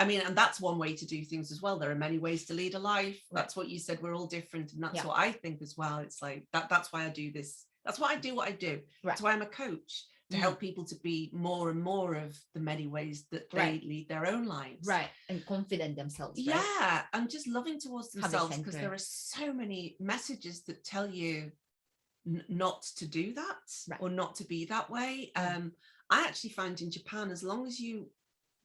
I mean, and that's one way to do things as well. There are many ways to lead a life. That's what you said. We're all different. And that's what I think as well. It's like that's why I do this. That's why I do what I do. Right. That's why I'm a coach, to help people to be more and more of the many ways that they lead their own lives. Right. And confident themselves. Yeah. Right? And just loving towards themselves, because there are so many messages that tell you not to do that or not to be that way. I actually find in Japan, as long as you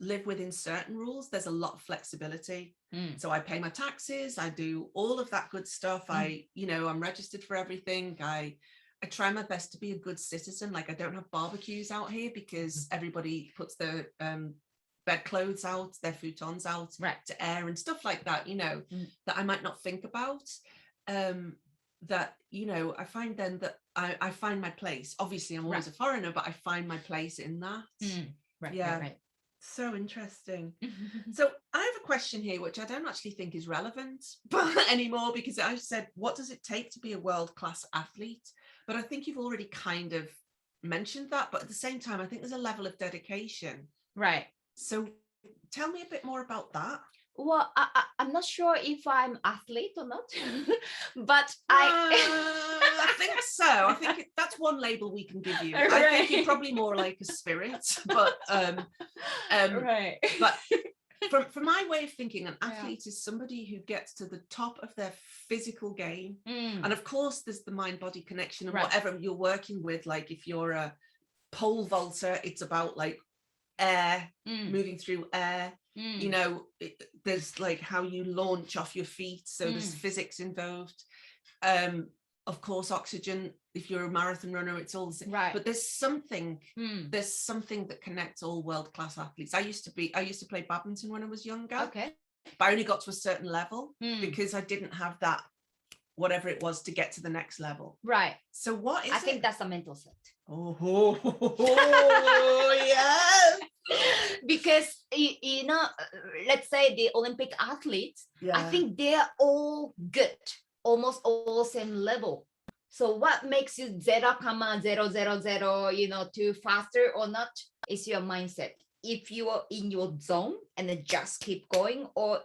live within certain rules, there's a lot of flexibility. So I pay my taxes, I do all of that good stuff. I'm registered for everything. I try my best to be a good citizen. Like, I don't have barbecues out here because everybody puts their bed clothes out, their futons out to air and stuff like that, that I might not think about. That, I find then that I find my place. Obviously, I'm always a foreigner, but I find my place in that. Right. So interesting. So I have a question here, which I don't actually think is relevant anymore, because I said, what does it take to be a world-class athlete? But I think you've already kind of mentioned that. But at the same time, I think there's a level of dedication. Right. So tell me a bit more about that. Well, I'm not sure if I'm athlete or not, but I think so. I think that's one label we can give you. I think you're probably more like a spirit, but but from my way of thinking, an athlete is somebody who gets to the top of their physical game. And of course, there's the mind-body connection and whatever you're working with. Like, if you're a pole vaulter, it's about like air, moving through air. There's like how you launch off your feet, so there's physics involved. Of course, oxygen, if you're a marathon runner, it's all the same. But there's something that connects all world-class athletes. I used to play badminton when I was younger, but I only got to a certain level because I didn't have that, whatever it was, to get to the next level. So what is I think that's a mental set. Yes. Because let's say the Olympic athletes, I think they're all good, almost all same level. So what makes you 0,000 too faster or not is your mindset. If you are in your zone and then just keep going, or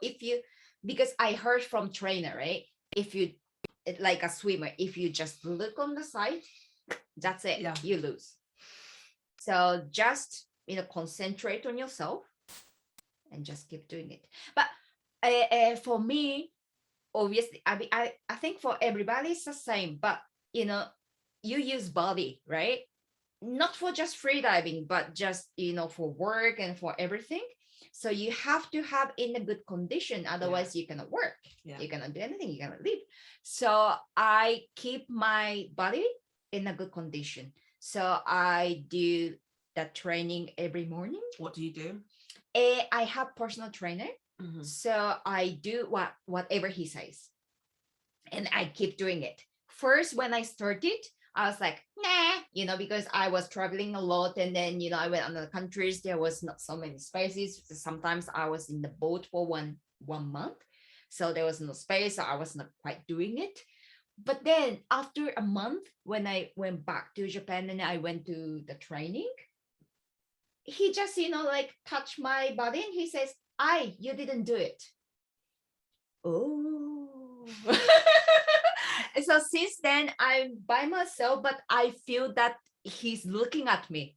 because I heard from trainer, right? If you, like a swimmer, if you just look on the side, that's it, you lose. So just concentrate on yourself and just keep doing it. But for me, obviously, I think for everybody it's the same, but you use body, right? Not for just freediving, but just for work and for everything. So you have to have in a good condition, otherwise you cannot work, you cannot do anything, you cannot live. So I keep my body in a good condition. So I do that training every morning. What do you do? I have personal trainer. So I do whatever he says, and I keep doing it. First, when I started, I was like, nah, because I was traveling a lot, and then I went to other countries. There was not so many spaces. Sometimes I was in the boat for one month, so there was no space, so I was not quite doing it. But then after a month, when I went back to Japan and I went to the training, he just, like touched my body and he says, you didn't do it. Oh. So since then, I'm by myself, but I feel that he's looking at me.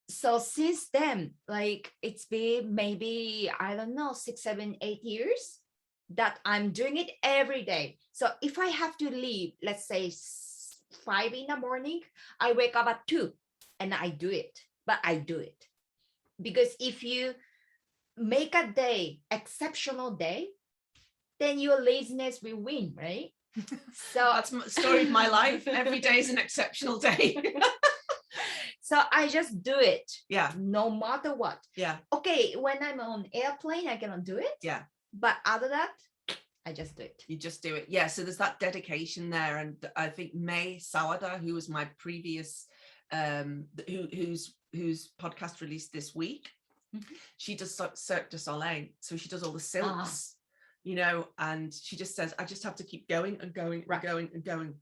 So since then, like it's been maybe, I don't know, 6, 7, 8 years that I'm doing it every day. So if I have to leave, let's say 5 in the morning, I wake up at 2 and I do it. But I do it because if you make a day exceptional day, then your laziness will win, right? So that's the story of my life. Every day is an exceptional day. So I just do it. No matter what. Okay, when I'm on airplane, I cannot do it. But other than that, I just do it. You just do it. So there's that dedication there. And I think May Sawada, who was my previous whose podcast released this week, she does Cirque du Soleil, so she does all the silks, and she just says, I just have to keep going and going and going and going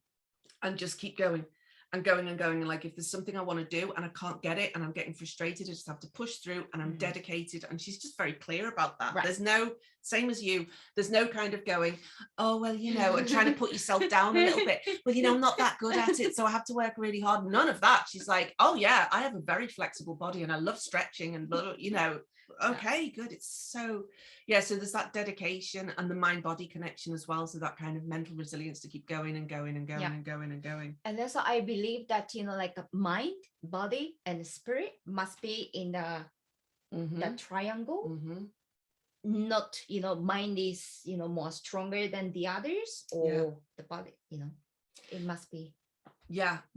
and just keep going. and going and going. And like, if there's something I want to do and I can't get it and I'm getting frustrated, I just have to push through, and I'm dedicated. And she's just very clear about that. There's no, same as you, there's no kind of going, oh, well, you know, and trying to put yourself down a little bit. Well, you know, I'm not that good at it, so I have to work really hard. None of that. She's like, oh yeah, I have a very flexible body and I love stretching and, you know, okay, good. It's so, yeah, so there's that dedication and the mind-body connection as well, so that kind of mental resilience to keep going and going and going and going and going. And also I believe that, you know, like a mind, body and spirit must be in the triangle. Not, you know, mind is, you know, more stronger than the others, or the body, you know, it must be.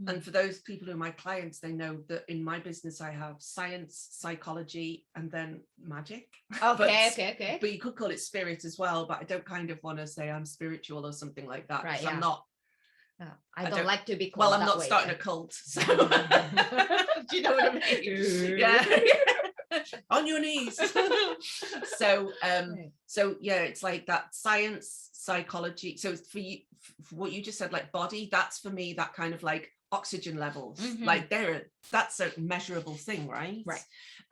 And for those people who are my clients, they know that in my business I have science, psychology, and then magic. Okay. But you could call it spirit as well, but I don't kind of want to say I'm spiritual or something like that. Right, I'm not. I don't like to be called well, I'm that not way, starting a cult. So. Do you know what I mean? Yeah. On your knees. So yeah, it's like that science, psychology. So for you, for what you just said, like body, that's for me that kind of like oxygen levels, like that's a measurable thing, right?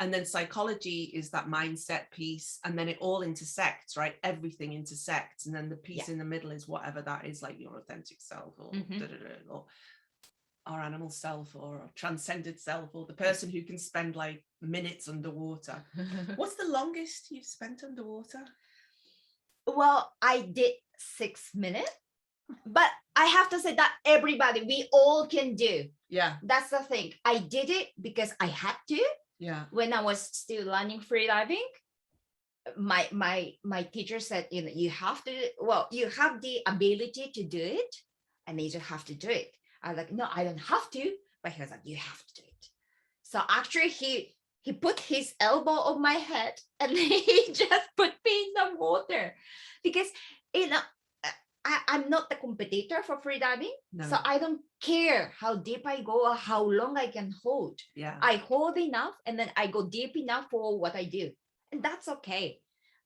And then psychology is that mindset piece, and then it all intersects, right? Everything intersects, and then the piece in the middle is whatever that is, like your authentic self, or or our animal self, or transcended self, or the person who can spend like minutes underwater. What's the longest you've spent underwater? Well, I did 6 minutes, but I have to say that everybody, we all can do. Yeah, that's the thing. I did it because I had to. Yeah, when I was still learning freediving, my teacher said, you know, you have to, well, you have the ability to do it, and you just have to do it. I was like, no, I don't have to. But he was like, you have to do it. So actually he put his elbow on my head and he just put me in the water, because, you know, I'm not the competitor for freediving. No. So I don't care how deep I go or how long I can hold. Yeah. I hold enough and then I go deep enough for what I do. And that's okay.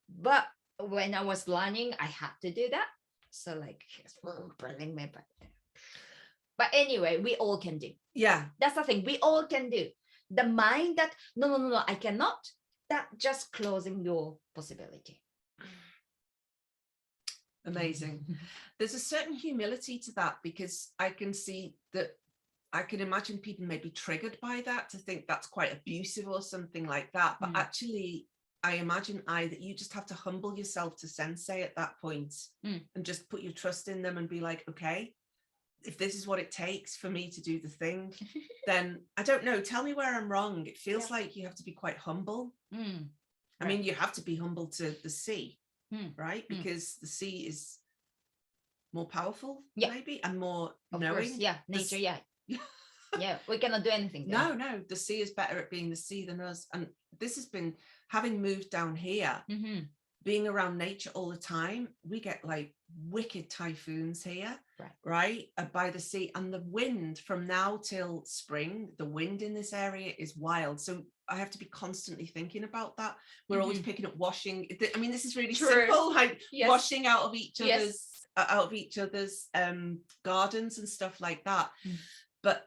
But when I was learning, I had to do that. So like, pulling my butt. But anyway, we all can do. Yeah. That's the thing. We all can do. The mind that, no, I cannot, that just closing your possibility. Amazing. There's a certain humility to that, because I can see that, I can imagine people may be triggered by that, to think that's quite abusive or something like that. But actually, I imagine that you just have to humble yourself to sensei at that point, and just put your trust in them and be like, okay, if this is what it takes for me to do the thing, then I don't know, tell me where I'm wrong. It feels like you have to be quite humble. I mean, you have to be humble to the sea. Right, because the sea is more powerful, maybe, and more knowing. Course, nature. Yeah, we cannot do anything there. No, the sea is better at being the sea than us. And this has been, having moved down here, being around nature all the time, we get like wicked typhoons here, right by the sea, and the wind from now till spring, the wind in this area is wild. So I have to be constantly thinking about that. We're always picking up washing. I mean, this is really simple, like washing out of each other's gardens and stuff like that. But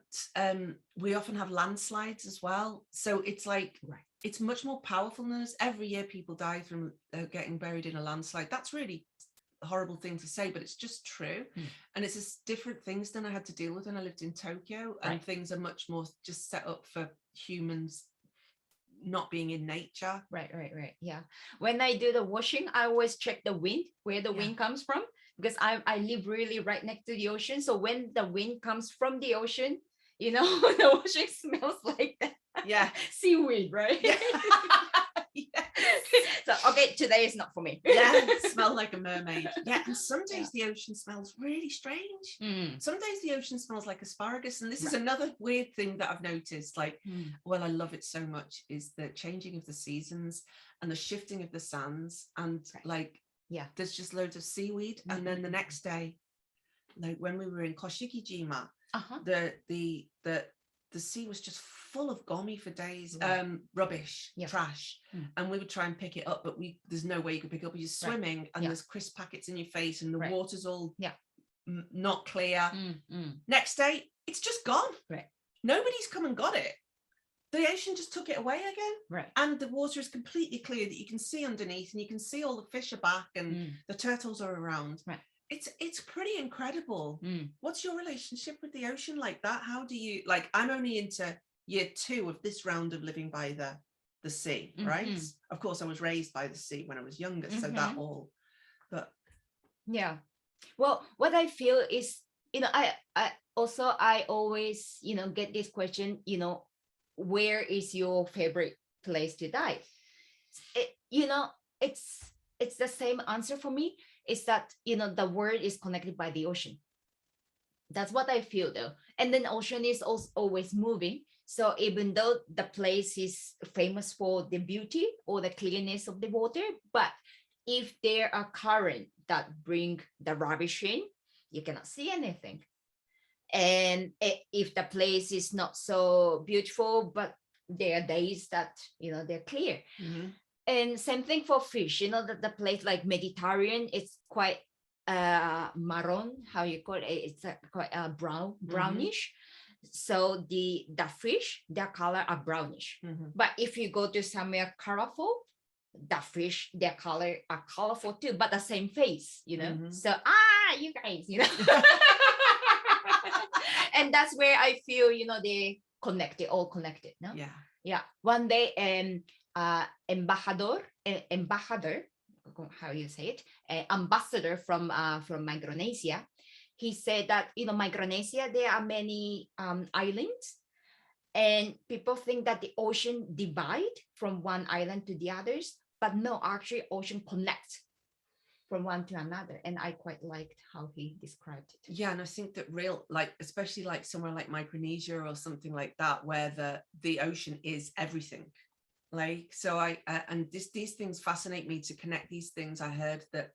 we often have landslides as well. So it's like, it's much more powerful than us. Every year people die from getting buried in a landslide. That's really a horrible thing to say, but it's just true. And it's just different things than I had to deal with when I lived in Tokyo. And things are much more just set up for humans not being in nature. Right. Yeah. When I do the washing, I always check the wind, where the wind comes from, because I live really right next to the ocean. So when the wind comes from the ocean, you know, the washing smells like that. Yeah. Seaweed, right? Yeah. So, okay, today is not for me. Yeah, smell like a mermaid. Yeah, and some days the ocean smells really strange. Some days the ocean smells like asparagus. And this is another weird thing that I've noticed. Like, well, I love it so much, is the changing of the seasons and the shifting of the sands. And like, there's just loads of seaweed. And then the next day, like when we were in Koshikijima, the sea was just full of gomi for days, rubbish, trash, and we would try and pick it up, but there's no way you could pick it up. You're swimming and there's crisp packets in your face, and the water's all not clear. Mm. Next day, it's just gone. Right. Nobody's come and got it. The ocean just took it away again. Right. And the water is completely clear that you can see underneath, and you can see all the fish are back and the turtles are around. Right. It's pretty incredible. What's your relationship with the ocean like that? How do you, like, I'm only into year 2 of this round of living by the sea, right? Of course, I was raised by the sea when I was younger, so that all, but yeah. Well, what I feel is, I always, get this question, where is your favorite place to dive? It's the same answer for me. Is that, the world is connected by the ocean. That's what I feel though. And then ocean is also always moving. So even though the place is famous for the beauty or the clearness of the water, but if there are current that bring the rubbish in, you cannot see anything. And if the place is not so beautiful, but there are days that, they're clear. And same thing for fish, that the place like Mediterranean, it's quite maroon, how you call it? It's quite brownish. So the fish, their color are brownish. But if you go to somewhere colorful, the fish, their color are colorful too, but the same face, So you guys, and that's where I feel, they connected, all connected. No? Yeah. One day, ambassador, how you say it, ambassador from Micronesia, he said that Micronesia, there are many islands, and people think that the ocean divide from one island to the others, but no, actually ocean connects from one to another. And I quite liked how he described it. Yeah, and I think that especially like somewhere like Micronesia or something like that, where the ocean is everything. Like, so these things fascinate me, to connect these things. I heard that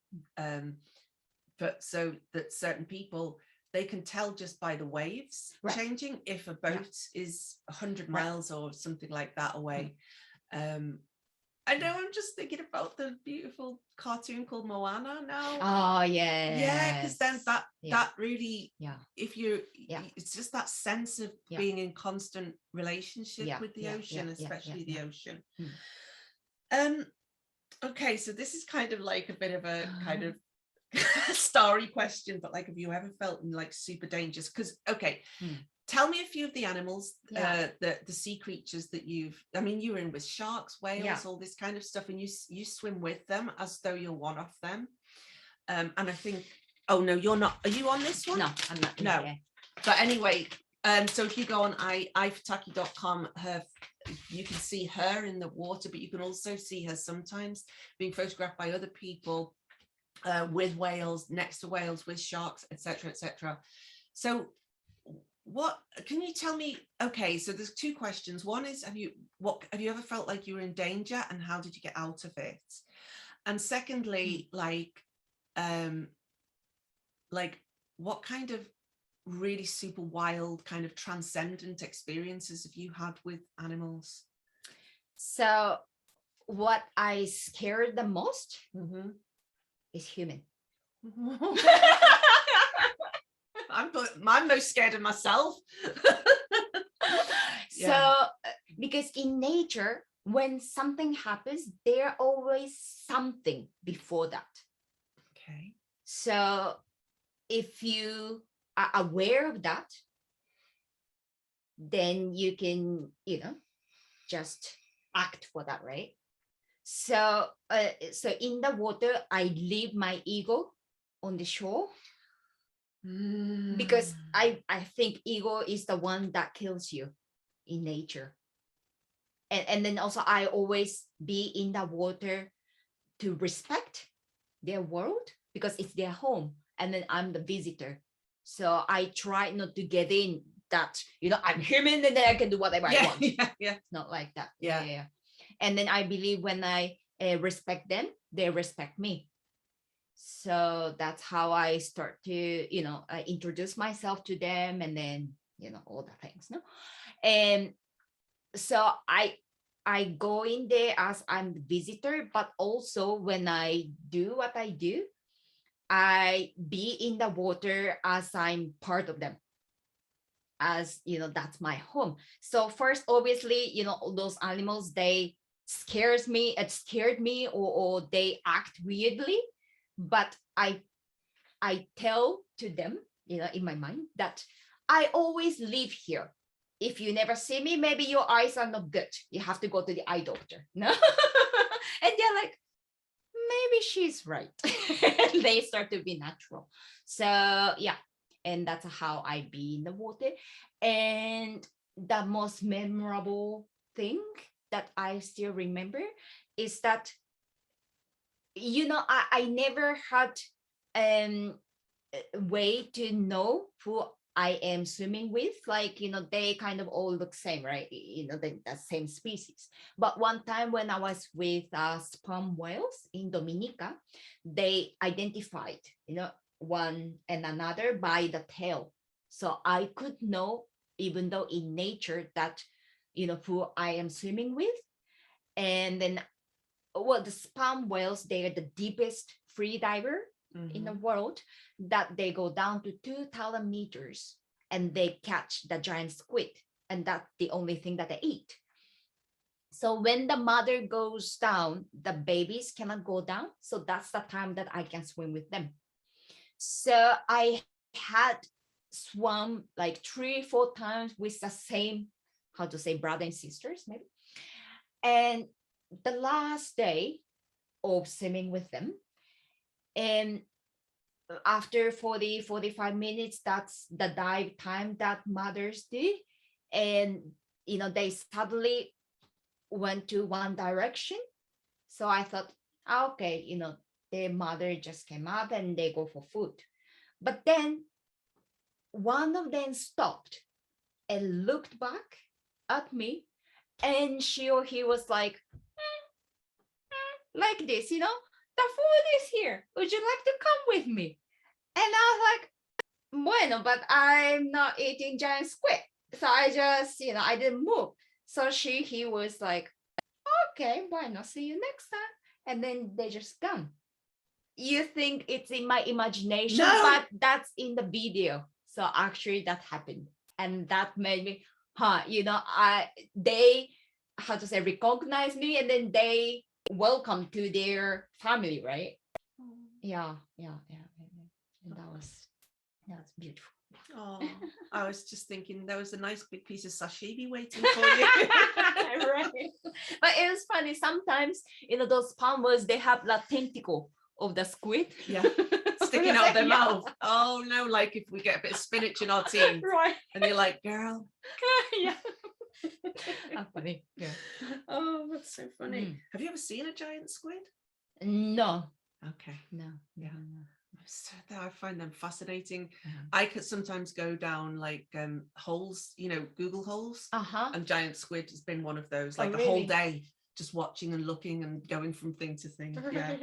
but so that certain people, they can tell just by the waves changing if a boat is 100 miles or something like that away. I know, I'm just thinking about the beautiful cartoon called Moana now. Oh yeah. Yeah, because then that really, if you, it's just that sense of being in constant relationship with the ocean, especially the ocean. Okay, so this is kind of like a bit of a kind of starry question, but like, have you ever felt like super dangerous? Because tell me a few of the animals, the sea creatures that you were in with sharks, whales, all this kind of stuff, and you swim with them as though you're one of them. And I think, oh no, you're not. Are you on this one? No, I'm not. No. But anyway, so if you go on Futaki.com, you can see her in the water, but you can also see her sometimes being photographed by other people with whales, next to whales, with sharks, etc., etc. So what can you tell me? Okay, so there's 2 questions. One is, have you ever felt like you were in danger, and how did you get out of it? And secondly, like what kind of really super wild kind of transcendent experiences have you had with animals? So what I scared the most is human. I'm most scared of myself. So because in nature, when something happens, there always something before that. Okay. So if you are aware of that, then you can, just act for that, right? So so in the water, I leave my ego on the shore. Because I think ego is the one that kills you in nature. And then also I always be in the water to respect their world, because it's their home, and then I'm the visitor. So I try not to get in that, I'm human and then I can do whatever I want. It's not like that. Yeah. And then I believe when I respect them, they respect me. So that's how I start to, introduce myself to them, and then, all the things. No, and so I go in there as I'm the visitor, but also when I do what I do, I be in the water as I'm part of them, as that's my home. So first, obviously, those animals, they scared me, or they act weirdly, but I tell to them, in my mind, that I always live here. If you never see me, maybe your eyes are not good, you have to go to the eye doctor. No. And they're like, maybe she's right. They start to be natural. So yeah, and that's how I be in the water. And the most memorable thing that I still remember is that I never had a way to know who I am swimming with. Like, they kind of all look same, right? The same species. But one time when I was with sperm whales in Dominica, they identified, one and another by the tail. So I could know, even though in nature, that, who I am swimming with. And then, well, the sperm whales, they are the deepest free diver in the world, that they go down to 2,000 meters and they catch the giant squid. And that's the only thing that they eat. So when the mother goes down, the babies cannot go down. So that's the time that I can swim with them. So I had swum like 3-4 times with the same, how to say, brother and sisters, maybe. And the last day of swimming with them, and after 40-45 minutes, that's the dive time that mothers do. And they suddenly went to one direction. So I thought, okay, their mother just came up and they go for food. But then one of them stopped and looked back at me, and he was like this, the food is here. Would you like to come with me? And I was like, bueno, but I'm not eating giant squid. So I just, I didn't move. So he was like, okay, bueno, see you next time. And then they just gone. You think it's in my imagination, No. but that's in the video. So actually that happened. And that made me, they, how to say, recognize me, and then they welcome to their family, right? Yeah. And that's beautiful. Oh, I was just thinking there was a nice big piece of sashimi waiting for you. Right. But it was funny. Sometimes, those palmers, they have the tentacle of the squid. Yeah. Sticking out their mouth. Oh no, like if we get a bit of spinach in our tea. Right. And you're like, girl. Yeah. How funny. Yeah. Oh, that's so funny. Have you ever seen a giant squid? No. Okay. No. Yeah. I find them fascinating. I could sometimes go down like holes, Google holes, and giant squid has been one of those, like the whole day just watching and looking and going from thing to thing. Yeah.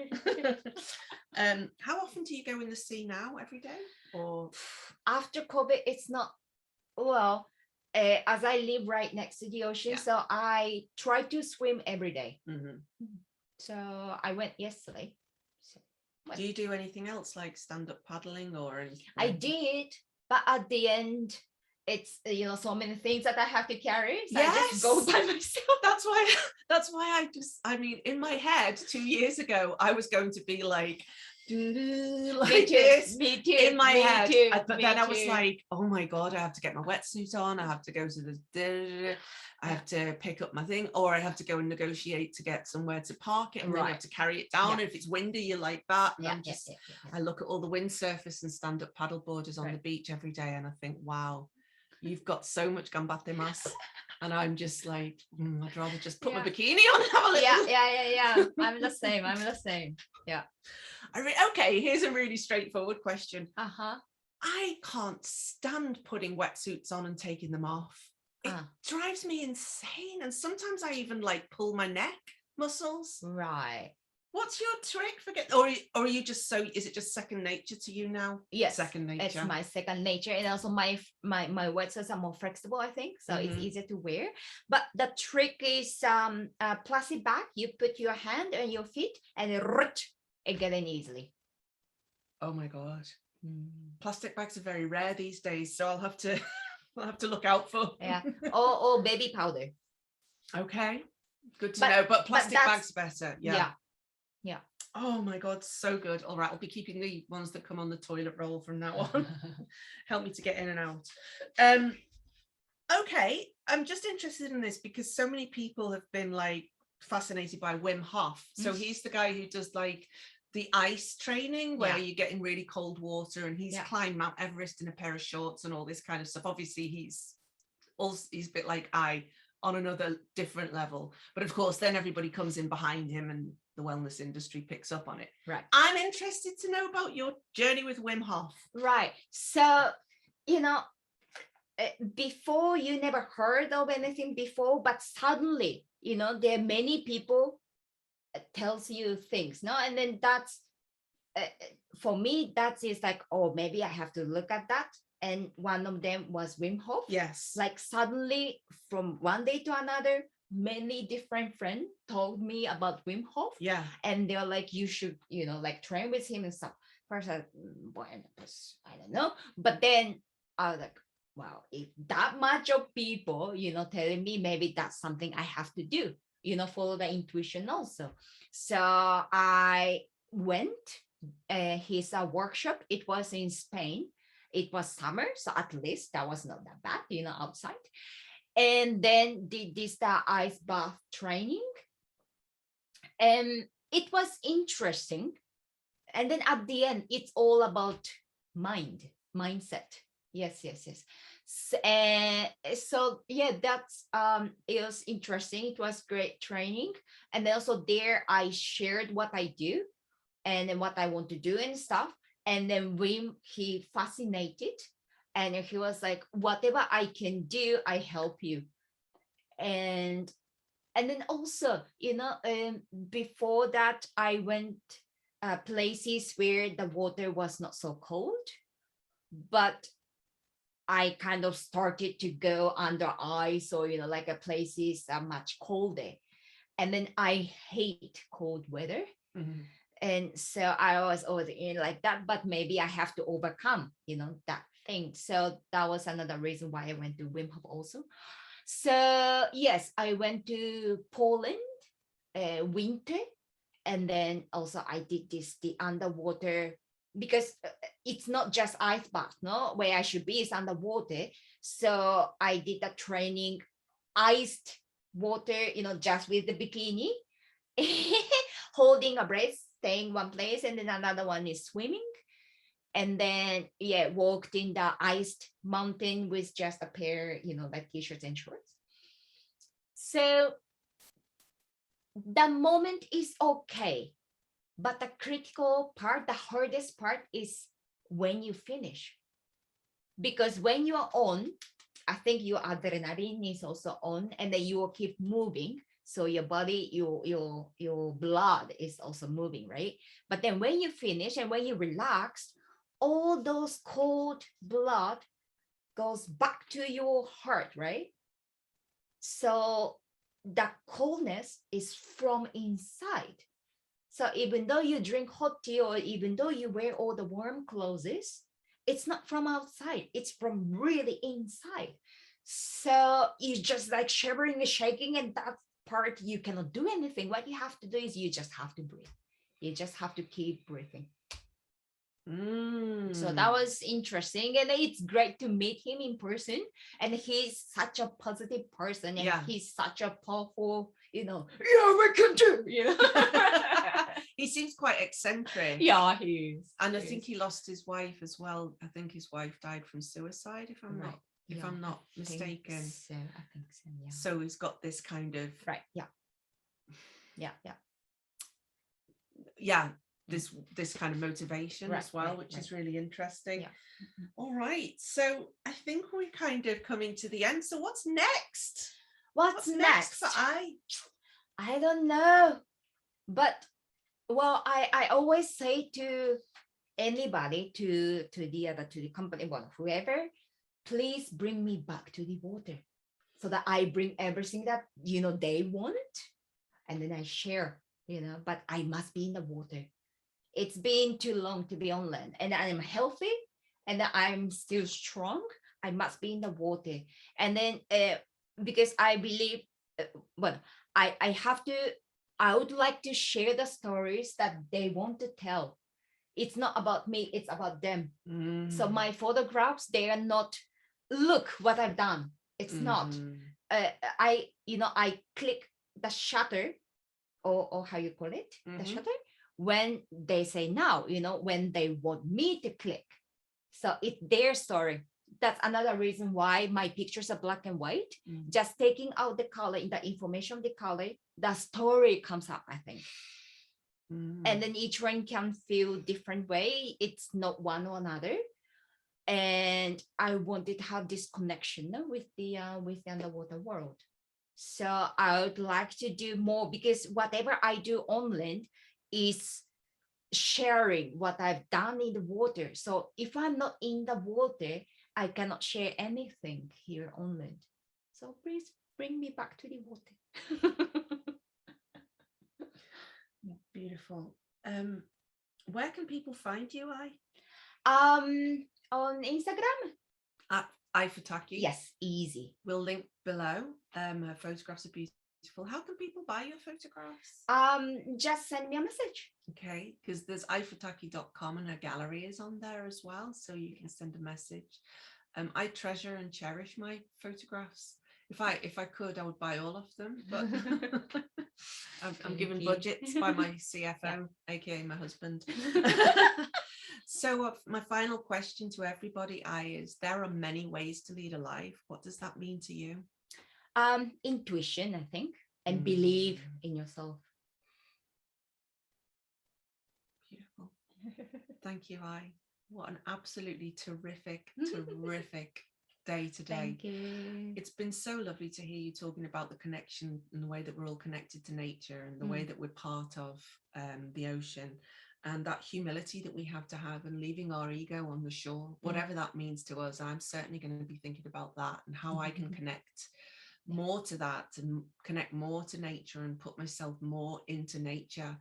How often do you go in the sea now? Every day? Or after COVID, it's not, well, as I live right next to the ocean, so I try to swim every day. So I went yesterday. Do you do anything else like stand-up paddling or anything? I did, but at the end, it's so many things that I have to carry. So I just go by myself. That's why I mean, in my head 2 years ago, I was going to be like this in my head. But then I was like, oh my God, I have to get my wetsuit on. I have to go to the I have to pick up my thing, or I have to go and negotiate to get somewhere to park it, and then I have to carry it down. If it's windy, you're like that. And I look at all the windsurfers and stand-up paddleboarders on the beach every day, and I think, wow, you've got so much gambate mas. And I'm just like, I'd rather just put my bikini on and have a little. Yeah. I'm the same. Yeah. Okay, here's a really straightforward question. I can't stand putting wetsuits on and taking them off. It drives me insane. And sometimes I even like pull my neck muscles. Right. What's your trick for getting, or are you just is it just second nature to you now? Yes, second nature. It's my second nature, and also my wetsuits are more flexible, I think, so it's easier to wear. But the trick is a plastic bag. You put your hand on your feet, and it get in easily. Oh my God. Plastic bags are very rare these days, so I'll have to look out for. Yeah. Or baby powder. Okay. Good to know. But plastic bags better. Yeah. Oh my God, so good. All right, I'll be keeping the ones that come on the toilet roll from now on. Help me to get in and out. Okay, I'm just interested in this because so many people have been like fascinated by Wim Hof. So he's the guy who does like the ice training where you get in really cold water, and he's climbed Mount Everest in a pair of shorts and all this kind of stuff. Obviously he's a bit like I, on another different level, but of course then everybody comes in behind him and the wellness industry picks up on it. Right. I'm interested to know about your journey with Wim Hof. Right. So, you know, before you never heard of anything before, but suddenly, you know, there are many people tells you things, no? And then that's, for me, that is like, oh, maybe I have to look at that. And one of them was Wim Hof. Yes. Like suddenly from one day to another, many different friends told me about Wim Hof. Yeah. And they're like, you should, you know, like train with him and stuff. First, I don't know. But then I was like, wow, if that much of people, you know, telling me, maybe that's something I have to do, you know, follow the intuition also. So I went his workshop. It was in Spain. It was summer, so at least that was not that bad, you know, outside. And then did this ice bath training. And it was interesting. And then at the end, it's all about mindset. Yes. So yeah, that's it was interesting. It was great training. And then also there I shared what I do and then what I want to do and stuff. And then Wim, he fascinated, and he was like, whatever I can do, I help you. And then also, you know, before that, I went places where the water was not so cold, but I kind of started to go under ice, or, you know, like places are much colder. And then I hate cold weather. Mm-hmm. And so I was always in like that, but maybe I have to overcome, you know, that thing. So that was another reason why I went to Wim Hof also. So yes, I went to Poland winter. And then also I did the underwater, because it's not just ice bath, no, where I should be is underwater. So I did the training, iced water, you know, just with the bikini, holding a breath, staying one place, and then another one is swimming. And then walked in the iced mountain with just a pair, you know, like t-shirts and shorts. So the moment is okay, but the critical part, the hardest part is when you finish. Because when you are on, I think your adrenaline is also on, and then you will keep moving. So your body, your blood is also moving, right? But then when you finish and when you relax, all those cold blood goes back to your heart, right? So the coldness is from inside. So even though you drink hot tea, or even though you wear all the warm clothes, it's not from outside, it's from really inside. So you just like shivering and shaking, and that part you cannot do anything. What you have to do is you just have to breathe. You just have to keep breathing. So that was interesting, and it's great to meet him in person. And he's such a positive person, and he's such a powerful, you know, we can do, you know. He seems quite eccentric. Yeah, he is. And I think he lost his wife as well. I think his wife died from suicide, if I'm not mistaken. So I think so. Yeah. So he's got this kind of this kind of motivation as well, which is really interesting. All right, so I think we're kind of coming to the end. So what's next? What's next? I don't know, but well, I always say to anybody, to the company, well, whoever, please bring me back to the water, so that I bring everything that, you know, they want, and then I share, you know, but I must be in the water. It's been too long to be on land, and I'm healthy and I'm still strong. I must be in the water. And then because I believe, well, I have to, I would like to share the stories that they want to tell. It's not about me, it's about them. So my photographs, they are not, look what I've done. It's not. I click the shutter, or how you call it, the shutter, when they say now, when they want me to click. So it's their story. That's another reason why my pictures are black and white. Just taking out the color, in the information of the color, the story comes up, I think. And then each one can feel different way. It's not one or another. And I wanted to have this connection with the underwater world. So I would like to do more, because whatever I do on land is sharing what I've done in the water. So if I'm not in the water, I cannot share anything here on land. So please bring me back to the water. Beautiful. Where can people find you, On Instagram? At Futaki. Yes, easy. We'll link below. Her photographs are beautiful. How can people buy your photographs? Just send me a message. Okay, because there's ifutaki.com and her gallery is on there as well, so you can send a message. I treasure and cherish my photographs. If I could, I would buy all of them, but I'm given budgets by my CFO, aka my husband. So my final question to everybody, is there are many ways to lead a life. What does that mean to you? Intuition, I think, and believe in yourself. Beautiful. Thank you, What an absolutely terrific day today. Thank you. It's been so lovely to hear you talking about the connection and the way that we're all connected to nature, and the way that we're part of the ocean, and that humility that we have to have, and leaving our ego on the shore, whatever that means to us. I'm certainly going to be thinking about that, and how I can connect more to that, and connect more to nature, and put myself more into nature.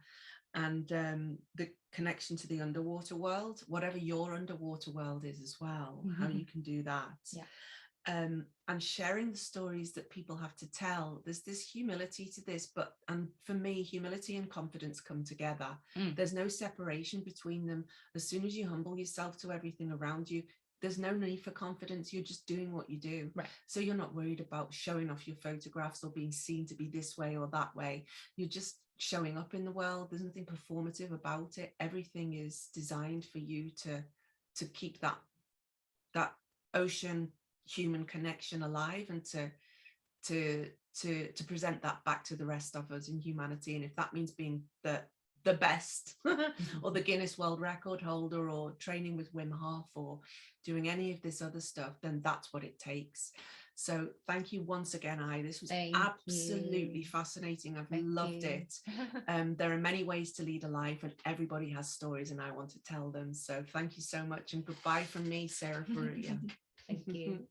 And the connection to the underwater world, whatever your underwater world is as well, how you can do that. And sharing the stories that people have to tell. There's this humility to this, and for me, humility and confidence come together. There's no separation between them. As soon as you humble yourself to everything around you, there's no need for confidence. You're just doing what you do. Right. So you're not worried about showing off your photographs or being seen to be this way or that way. You're just showing up in the world. There's nothing performative about it. Everything is designed for you to keep that ocean human connection alive, and to present that back to the rest of us in humanity. And if that means being the best or the Guinness World Record holder, or training with Wim Hof, or doing any of this other stuff, then that's what it takes. So thank you once again, This was absolutely fascinating. I've loved it. There are many ways to lead a life, and everybody has stories, and I want to tell them. So thank you so much, and goodbye from me, Sarah Faruya. Thank you.